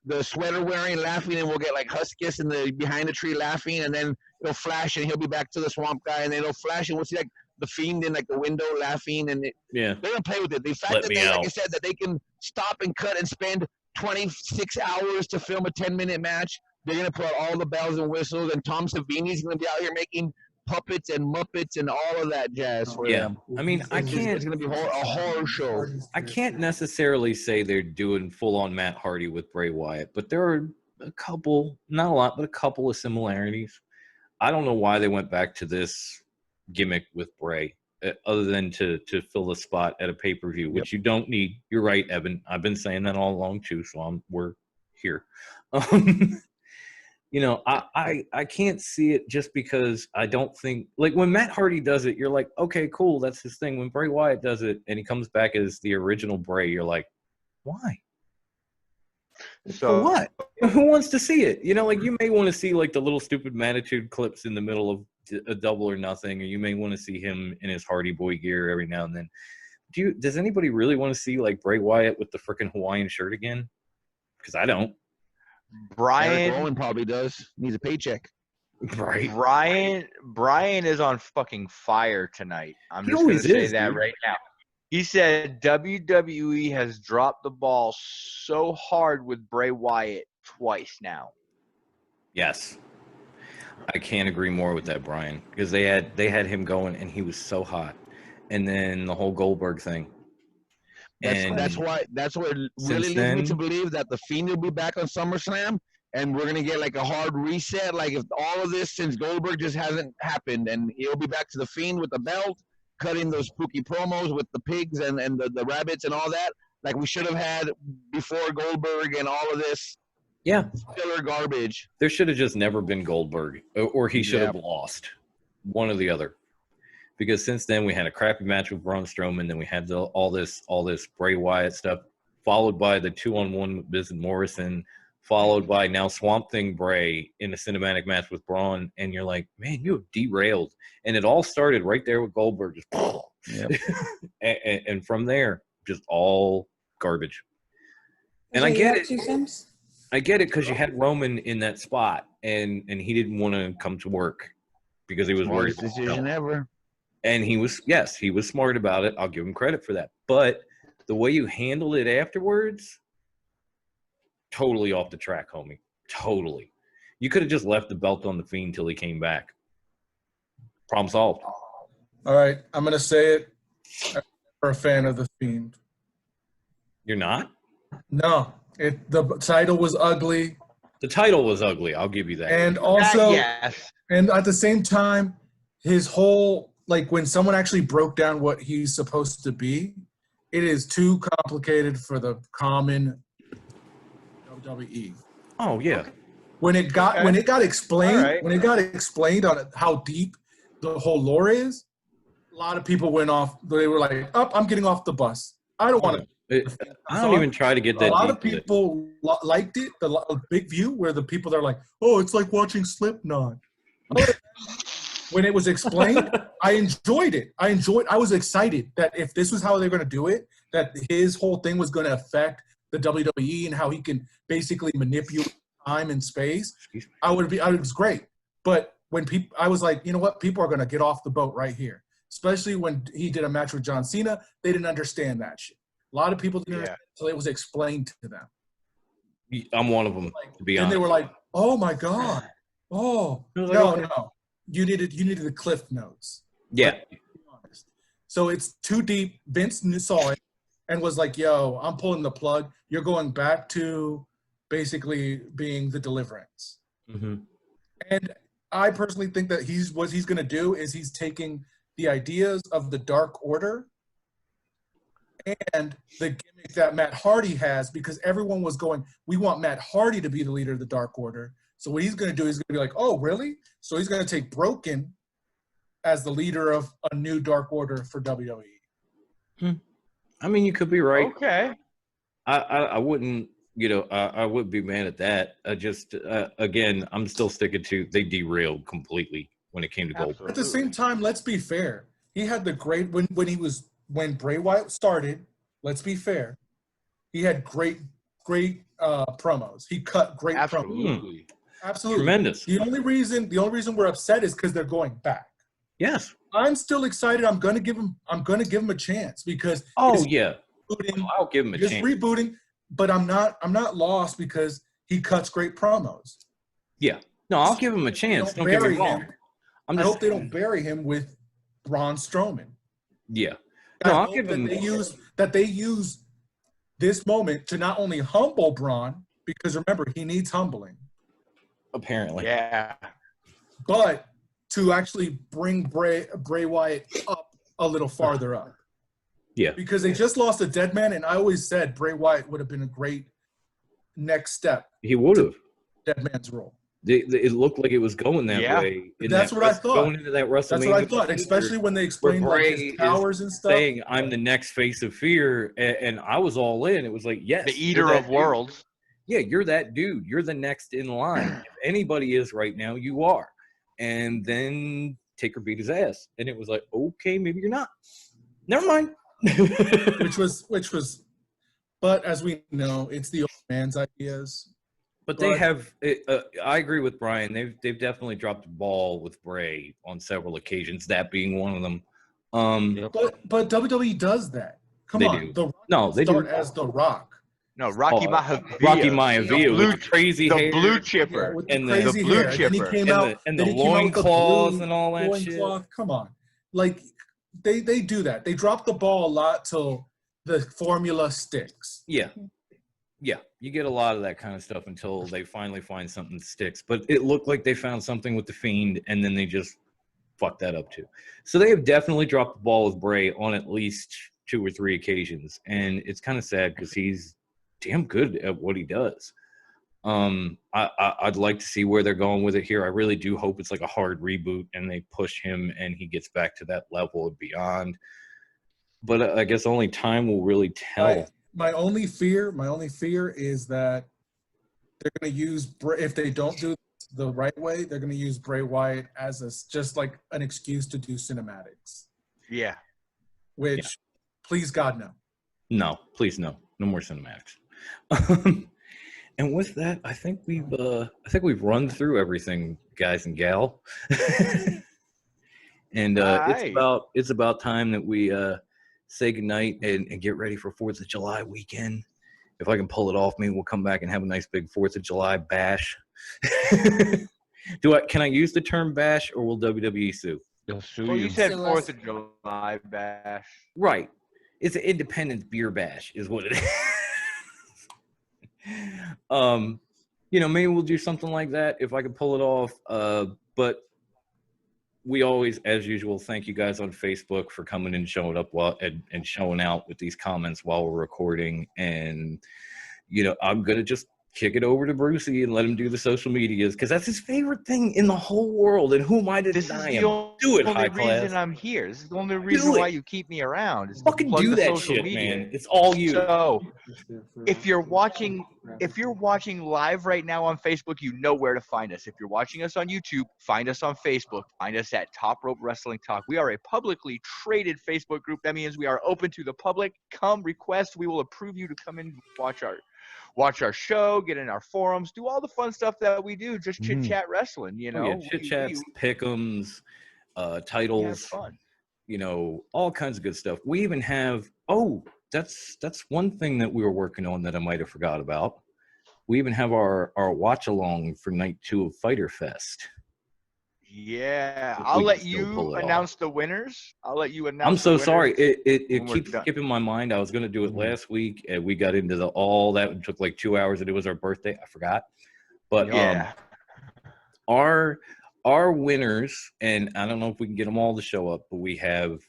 the sweater wearing, laughing, and we'll get like Huskus in the behind the tree laughing, and then he'll flash and he'll be back to the swamp guy, and then he'll flash and we'll see like the Fiend in like the window laughing, and they're gonna play with it. The fact that they, like I said, that they can stop and cut and spend 26 hours to film a 10-minute match. They're gonna put all the bells and whistles, and Tom Savini's gonna be out here making puppets and muppets and all of that jazz for them. I mean, It's gonna be a horror show. I can't necessarily say they're doing full-on Matt Hardy with Bray Wyatt, but there are a couple, not a lot, but a couple of similarities. I don't know why they went back to this gimmick with Bray, other than to fill the spot at a pay-per-view, which you don't need. You're right, Evan. I've been saying that all along too, so we're here. You know, I can't see it just because I don't think, like, when Matt Hardy does it, you're like, okay, cool, that's his thing. When Bray Wyatt does it and he comes back as the original Bray, you're like, why? For what? Who wants to see it? You know, like, you may want to see like the little stupid Magnitude clips in the middle of a Double or Nothing, or you may want to see him in his Hardy Boy gear every now and then. Does anybody really want to see like Bray Wyatt with the freaking Hawaiian shirt again? Because I don't. Brian Eric Rowan probably does. Needs a paycheck. Right. Brian is on fucking fire tonight. I'm He just going to always say is, that dude. right now. He said WWE has dropped the ball so hard with Bray Wyatt twice now. Yes. I can't agree more with that, Brian, because they had him going and he was so hot. And then the whole Goldberg thing. That's what really leads me to believe that the Fiend will be back on SummerSlam, and we're gonna get like a hard reset. Like, if all of this since Goldberg just hasn't happened, and he'll be back to the Fiend with the belt, cutting those spooky promos with the pigs and the rabbits and all that, like we should have had before Goldberg and all of this. Yeah. Filler garbage. There should have just never been Goldberg, or he should have lost, one or the other. Because since then we had a crappy match with Braun Strowman, then we had all this Bray Wyatt stuff, followed by the 2-on-1 with Miz and Morrison, followed by now Swamp Thing Bray in a cinematic match with Braun, and you're like, man, you have derailed. And it all started right there with Goldberg, just and from there, just all garbage. And I get it. I get it, because you had Roman in that spot, and he didn't want to come to work because he was worried. Worst decision ever. And he was smart about it. I'll give him credit for that. But the way you handled it afterwards, totally off the track, homie. Totally. You could have just left the belt on the Fiend till he came back. Problem solved. All right, I'm gonna say it. I'm never a fan of the Fiend. You're not? No, the title was ugly. The title was ugly. I'll give you that. And also, yes. And at the same time, his whole, like, when someone actually broke down what he's supposed to be, it is too complicated for the common WWE. Oh yeah. When it got explained, right. when it got explained on how deep the whole lore is, a lot of people went off. They were like, "Up, I'm getting off the bus. I don't want to." I don't even try to get that. A lot deep of people liked it. The big view where the people that are like, "Oh, it's like watching Slipknot." When it was explained, I enjoyed it. I was excited that if this was how they're going to do it, that his whole thing was going to affect the WWE and how he can basically manipulate time and space. I was great. But when I was like, you know what? People are going to get off the boat right here. Especially when he did a match with John Cena, they didn't understand that shit. A lot of people didn't understand, so it was explained to them. I'm one of them, to be honest. And they were like, "Oh my god! Oh no! You needed the Cliff Notes." Yeah. So it's too deep. Vince saw it and was like, "Yo, I'm pulling the plug. You're going back to basically being the Deliverance." Mm-hmm. And I personally think that what he's going to do is he's taking the ideas of the Dark Order and the gimmick that Matt Hardy has, because everyone was going, we want Matt Hardy to be the leader of the Dark Order. So what he's going to do is going to be like, oh, really? So he's going to take Broken as the leader of a new Dark Order for WWE. I mean, you could be right. Okay. I wouldn't, I wouldn't be mad at that. I just, again, I'm still sticking to they derailed completely when it came to Goldberg. At the same time, let's be fair. He had the great, when Bray Wyatt started, let's be fair, he had great promos. He cut great promos. Absolutely. Tremendous. The only reason we're upset is because they're going back. Yes. I'm still excited. I'm gonna give him a chance because I'll give him a chance. Rebooting, but I'm not lost because he cuts great promos. Yeah. No, I'll give him a chance. Don't get me wrong. I hope they don't bury him with Braun Strowman. Yeah. No, I'll give him that they use this moment to not only humble Braun, because remember, he needs humbling. Apparently. Yeah. But to actually bring Bray Wyatt up a little farther up. Yeah. Because they just lost a dead man, and I always said Bray Wyatt would have been a great next step. He would have. Dead man's role. It looked like it was going that Yeah. way. That's what I thought. Going into that WrestleMania. That's what I thought, especially when they explained like Bray his powers and stuff. saying, "I'm the next face of fear," and I was all in. It was like, yes, The eater of worlds. Yeah, you're that dude. You're the next in line. If anybody is right now, you are. And then Taker beat his ass, and it was like, okay, maybe you're not. Never mind. which was, but as we know, it's the old man's ideas. But they have. I agree with Brian. They've definitely dropped the ball with Bray on several occasions. That being one of them. But WWE does that. Come They on, do. The Rock No, they start do. as The Rock. No, Rocky Maivia. Rocky Maivia with the crazy hair. The blue chipper. With And the the crazy blue hair. And then he chipper. came And out the then he came out with the loincloths blue and all that shit. loincloth. Come on, like they do that. They drop the ball a lot till the formula sticks. Yeah. You get a lot of that kind of stuff until they finally find something that sticks. But it looked like they found something with the Fiend, and then they just fucked that up too. So they have definitely dropped the ball with Bray on at least 2 or 3 occasions, and it's kind of sad because he's damn good at what he does. I'd like to see where they're going with it here. I really do hope it's like a hard reboot and they push him and he gets back to that level and beyond. But I guess only time will really tell. My only fear is that they're going to use if they don't do the right way, they're going to use Bray Wyatt as just like an excuse to do cinematics. Yeah. Which, please God, no. No, please no more cinematics. And with that, I think we've run through everything, guys and gal. And it's about time that we say goodnight and get ready for 4th of July weekend. If I can pull it off, maybe we'll come back and have a nice big 4th of July bash. Can I use the term bash, or will WWE sue? They'll sue Well, you. you said Sue 4th us. of July bash. Right. It's an independence beer bash is what it is. Maybe we'll do something like that if I can pull it off. But we always, as usual, thank you guys on Facebook for coming and showing up and showing out with these comments while we're recording. And, I'm going to just kick it over to Brucey and let him do the social medias because that's his favorite thing in the whole world. And who am I to This is deny the him? Do it, high only class. reason I'm here. This is the only reason why you keep me around. Is to Fucking plug do the that social shit, media. man. It's all you. So, if you're watching live right now on Facebook, you know where to find us. If you're watching us on YouTube, find us on Facebook. Find us at Top Rope Wrestling Talk. We are a publicly traded Facebook group. That means we are open to the public. Come request. We will approve you to come in and watch our show, get in our forums, do all the fun stuff that we do. Just chit chat wrestling, Chit chats, pick'ems, titles. Fun. All kinds of good stuff. We even have that's one thing that we were working on that I might have forgot about. We even have our watch along for night 2 of Fyter Fest. Yeah, If I'll we let can still you pull it announce the winners. I'm so sorry. It when we're keeps done. skipping my mind. I was going to do it last week, and we got into all that. It took like 2 hours, and it was our birthday. I forgot. But Yeah. our winners, and I don't know if we can get them all to show up, but we have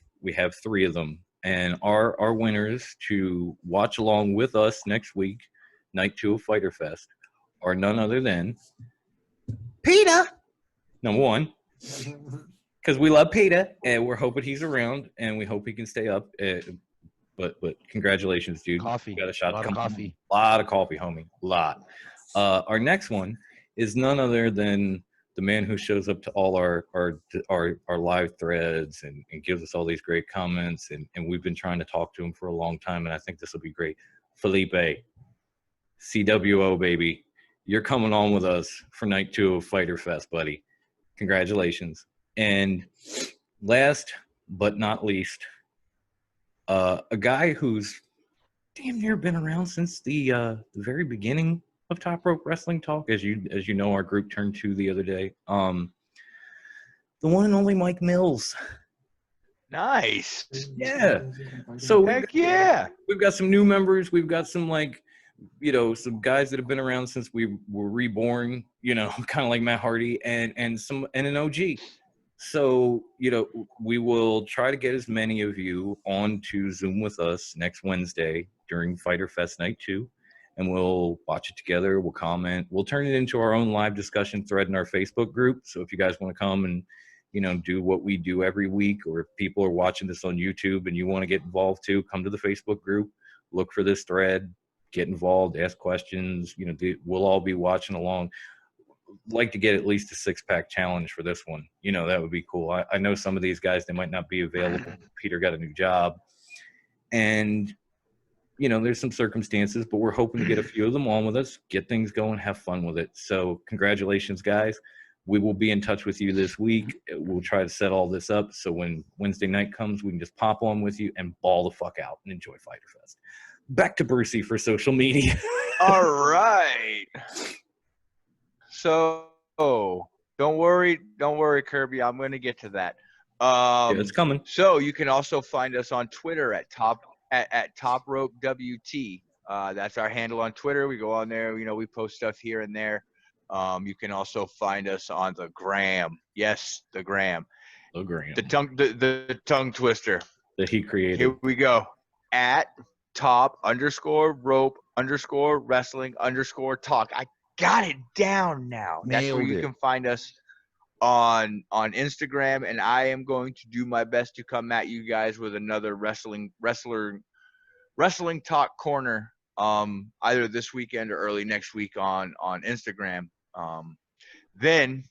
3 of them, and our winners to watch along with us next week, night 2 of Fyter Fest, are none other than Peter, number 1. Because we love Peter, and we're hoping he's around, and we hope he can stay up. But congratulations, dude. Coffee. You got a shot. A lot of coffee. A lot of coffee, homie. A lot. Our next one is none other than the man who shows up to all our live threads and gives us all these great comments. And we've been trying to talk to him for a long time, and I think this will be great. Felipe, CWO, baby. You're coming on with us for night 2 of Fyter Fest, buddy. Congratulations. And last but not least, a guy who's damn near been around since the very beginning of Top Rope Wrestling Talk, as you know, our group turned 2 the other day. The one and only Mike Mills. Nice. Yeah. So Heck yeah. we've got some new members. We've got some some guys that have been around since we were reborn, kind of like Matt Hardy and an OG. So, we will try to get as many of you on to Zoom with us next Wednesday during Fyter Fest Night 2. and we'll watch it together. We'll comment. We'll turn it into our own live discussion thread in our Facebook group. So if you guys want to come and, do what we do every week, or if people are watching this on YouTube and you want to get involved too, come to the Facebook group, look for this thread, get involved, ask questions. We'll all be watching along. Like to get at least a 6-pack challenge for this one. That would be cool. I know some of these guys, they might not be available. Peter got a new job, and there's some circumstances, but we're hoping to get a few of them on with us, get things going, have fun with it. So congratulations, guys. We will be in touch with you this week. We'll try to set all this up so when Wednesday night comes, we can just pop on with you and ball the fuck out and enjoy Fyter Fest. Back to Brucey for social media. All right. So don't worry, Kirby. I'm going to get to that. It's coming. So you can also find us on Twitter at Top Rope WT. That's our handle on Twitter. We go on there. We post stuff here and there. You can also find us on the gram. Yes, the gram. The gram. The tongue twister that he created. Here we go. At top_rope_wrestling_talk. I got it down now. That's where you can find us on Instagram, and I am going to do my best to come at you guys with another wrestling talk corner, either this weekend or early next week on Instagram. Then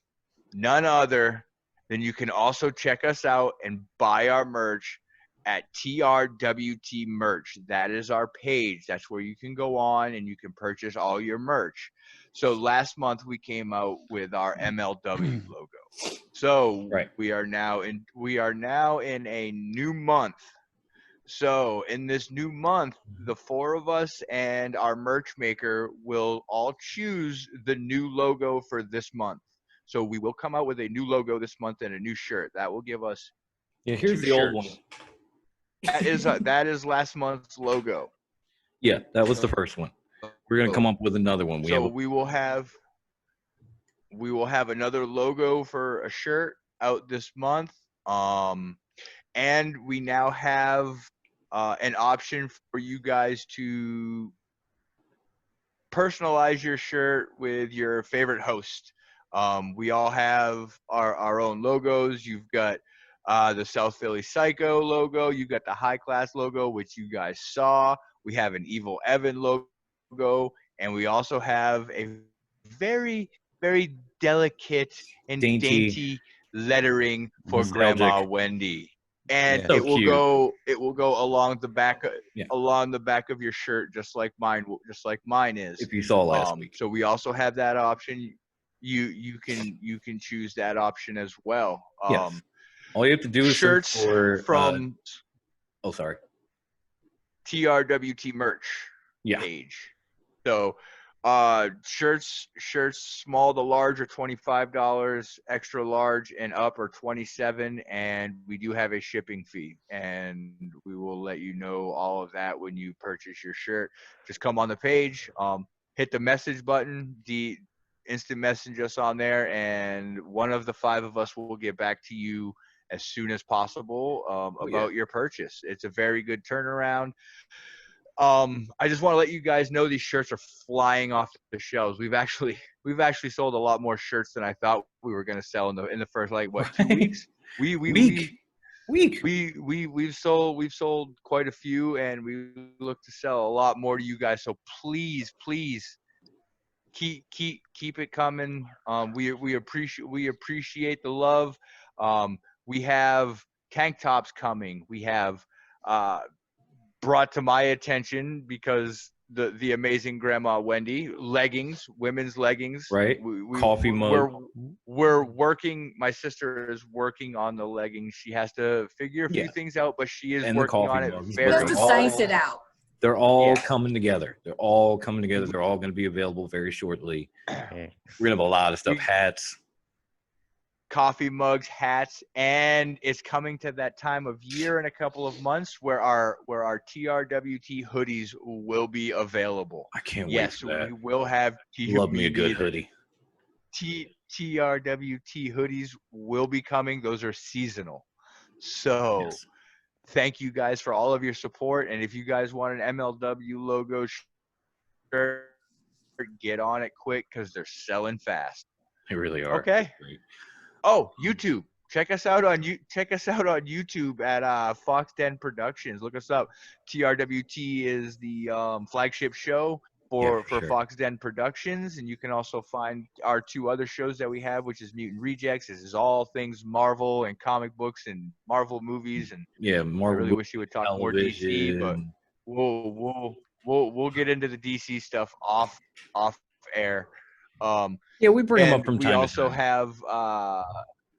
none other than you can also check us out and buy our merch at TRWT merch. That is our page. That's where you can go on and you can purchase all your merch. So last month we came out with our MLW logo. So we are now in a new month. So in this new month, the 4 of us and our merch maker will all choose the new logo for this month. So we will come out with a new logo this month and a new shirt. That will give us here's the shirts. old one. That is last month's logo. Yeah, that was the first one. We're gonna come up with another one. We will have another logo for a shirt out this month. And we now have an option for you guys to personalize your shirt with your favorite host. We all have our own logos. You've got the South Philly Psycho logo. You got the High Class logo, which you guys saw. We have an Evil Evan logo, and we also have a very, very delicate and dainty lettering for Grandma Wendy. And it will go along the back of your shirt, just like mine is. If you saw last week. So we also have that option. You can choose that option as well. Yes. All you have to do is shirts from TRWT merch page. So shirts small to large are $25, extra large and up are $27, and we do have a shipping fee, and we will let you know all of that when you purchase your shirt. Just come on the page, hit the message button, instant message us on there, and one of the 5 of us will get back to you as soon as possible about your purchase. It's a very good turnaround. I just want to let you guys know these shirts are flying off the shelves. We've actually sold a lot more shirts than I thought we were going to sell in the first 2 weeks. We've sold quite a few, and we look to sell a lot more to you guys. So please keep it coming. We appreciate the love. We have tank tops coming. We have brought to my attention because the amazing Grandma Wendy leggings, women's leggings, right? Coffee mug. We're working. My sister is working on the leggings. She has to figure a few things out, but she is working on it. We'll have to size it out. They're all coming together. They're all coming together. They're all going to be available very shortly. We're gonna have a lot of stuff. Hats. Coffee mugs, hats, and it's coming to that time of year in a couple of months where our TRWT hoodies will be available. I can't wait for that. We will have. Love me a good hoodie. TRWT hoodies will be coming. Those are seasonal. So thank you guys for all of your support. And if you guys want an MLW logo get on it quick because they're selling fast. They really are. Okay. Great. Oh, YouTube. Check us out on YouTube at Fox Den Productions. Look us up. TRWT is the flagship show for Fox Den Productions, and you can also find our 2 other shows that we have, which is Mutant Rejects. This is all things Marvel and comic books and Marvel movies. And Marvel. I really wish you would talk more DC, but we'll get into the DC stuff off air. We bring them up from time to time. We also have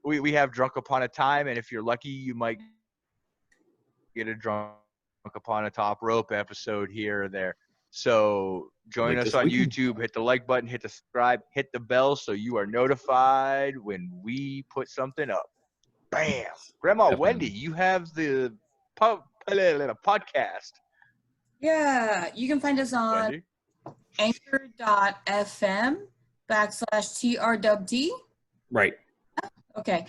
we have Drunk Upon a Time, and if you're lucky, you might get a Drunk Upon a Top Rope episode here or there. So join us on YouTube, hit the like button, hit the subscribe, hit the bell so you are notified when we put something up. Bam! Grandma Wendy, you have the podcast. Yeah, you can find us on anchor.fm/TRWT. Right. Okay.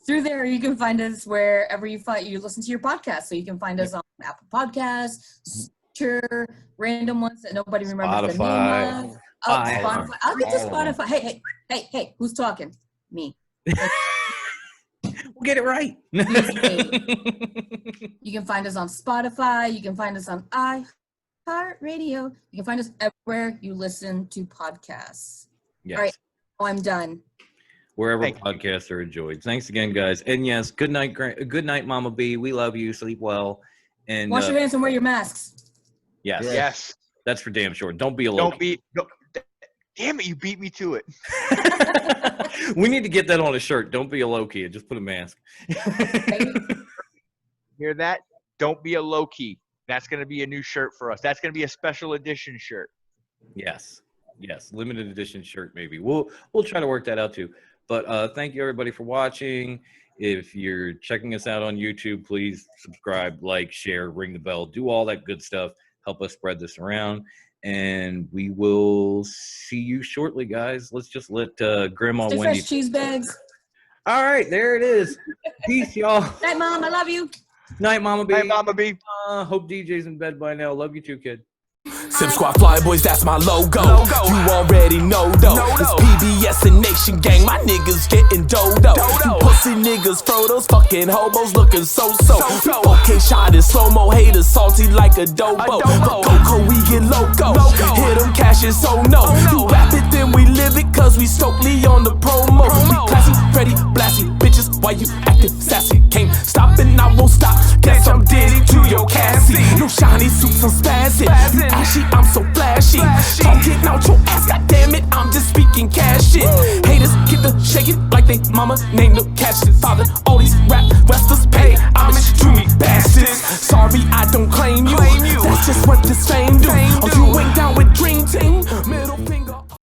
Through there, you can find us wherever you listen to your podcast. So you can find us on Apple Podcasts, Stitcher, random ones that nobody remembers the name of. Spotify. I'll get to Spotify. Hey, who's talking? Me. We'll get it right. You can find us on Spotify. You can find us on iHeartRadio. You can find us everywhere you listen to podcasts. Yes. All right. I'm done. Wherever podcasts are enjoyed. Thanks again, guys. And yes, good night, Mama B. We love you. Sleep well. And wash your hands and wear your masks. Yes. That's for damn sure. Don't be a Loki. Damn it, you beat me to it. We need to get that on a shirt. Don't be a Loki and just put a mask. Hear that? Don't be a Loki. That's going to be a new shirt for us. That's going to be a special edition shirt. Yes. Limited edition shirt, maybe. We'll try to work that out too. But thank you everybody for watching. If you're checking us out on YouTube, please subscribe, like, share, ring the bell, do all that good stuff. Help us spread this around. And we will see you shortly, guys. Let's just let Grandma Stay Wendy. fresh, cheese bags. All right, there it is. Peace, y'all. Night, Mom. I love you. Night, Mama B. Night, Mama B. Hope DJ's in bed by now. Love you too, kid. Sip Squad Fly Boys, that's my logo. You already know though. It's PBS and Nation Gang. My niggas getting dodo. You pussy niggas, Frodo's fucking hobos looking so. 4K shot in slow-mo, haters salty like a dobo. But Coco, we get loco. Hit them cashes, so no. You rap it, then we live it, cause we Stokely on the promo. We classy, Freddy, blasty, bitches, why you acting sassy? Can't stop and I won't stop. Guess I'm Diddy to your Cassie. No shiny suits, I'm spazzing. Ashy, I'm so flashy. Talking out your ass, goddammit, I'm just speaking cash shit. Haters get the shaking like they mama named the catch it. Father, all these rap wrestlers pay homage to me, bastards. Sorry, I don't claim you. That's just what this fame do. Oh, you ain't down with Dream Team. Middle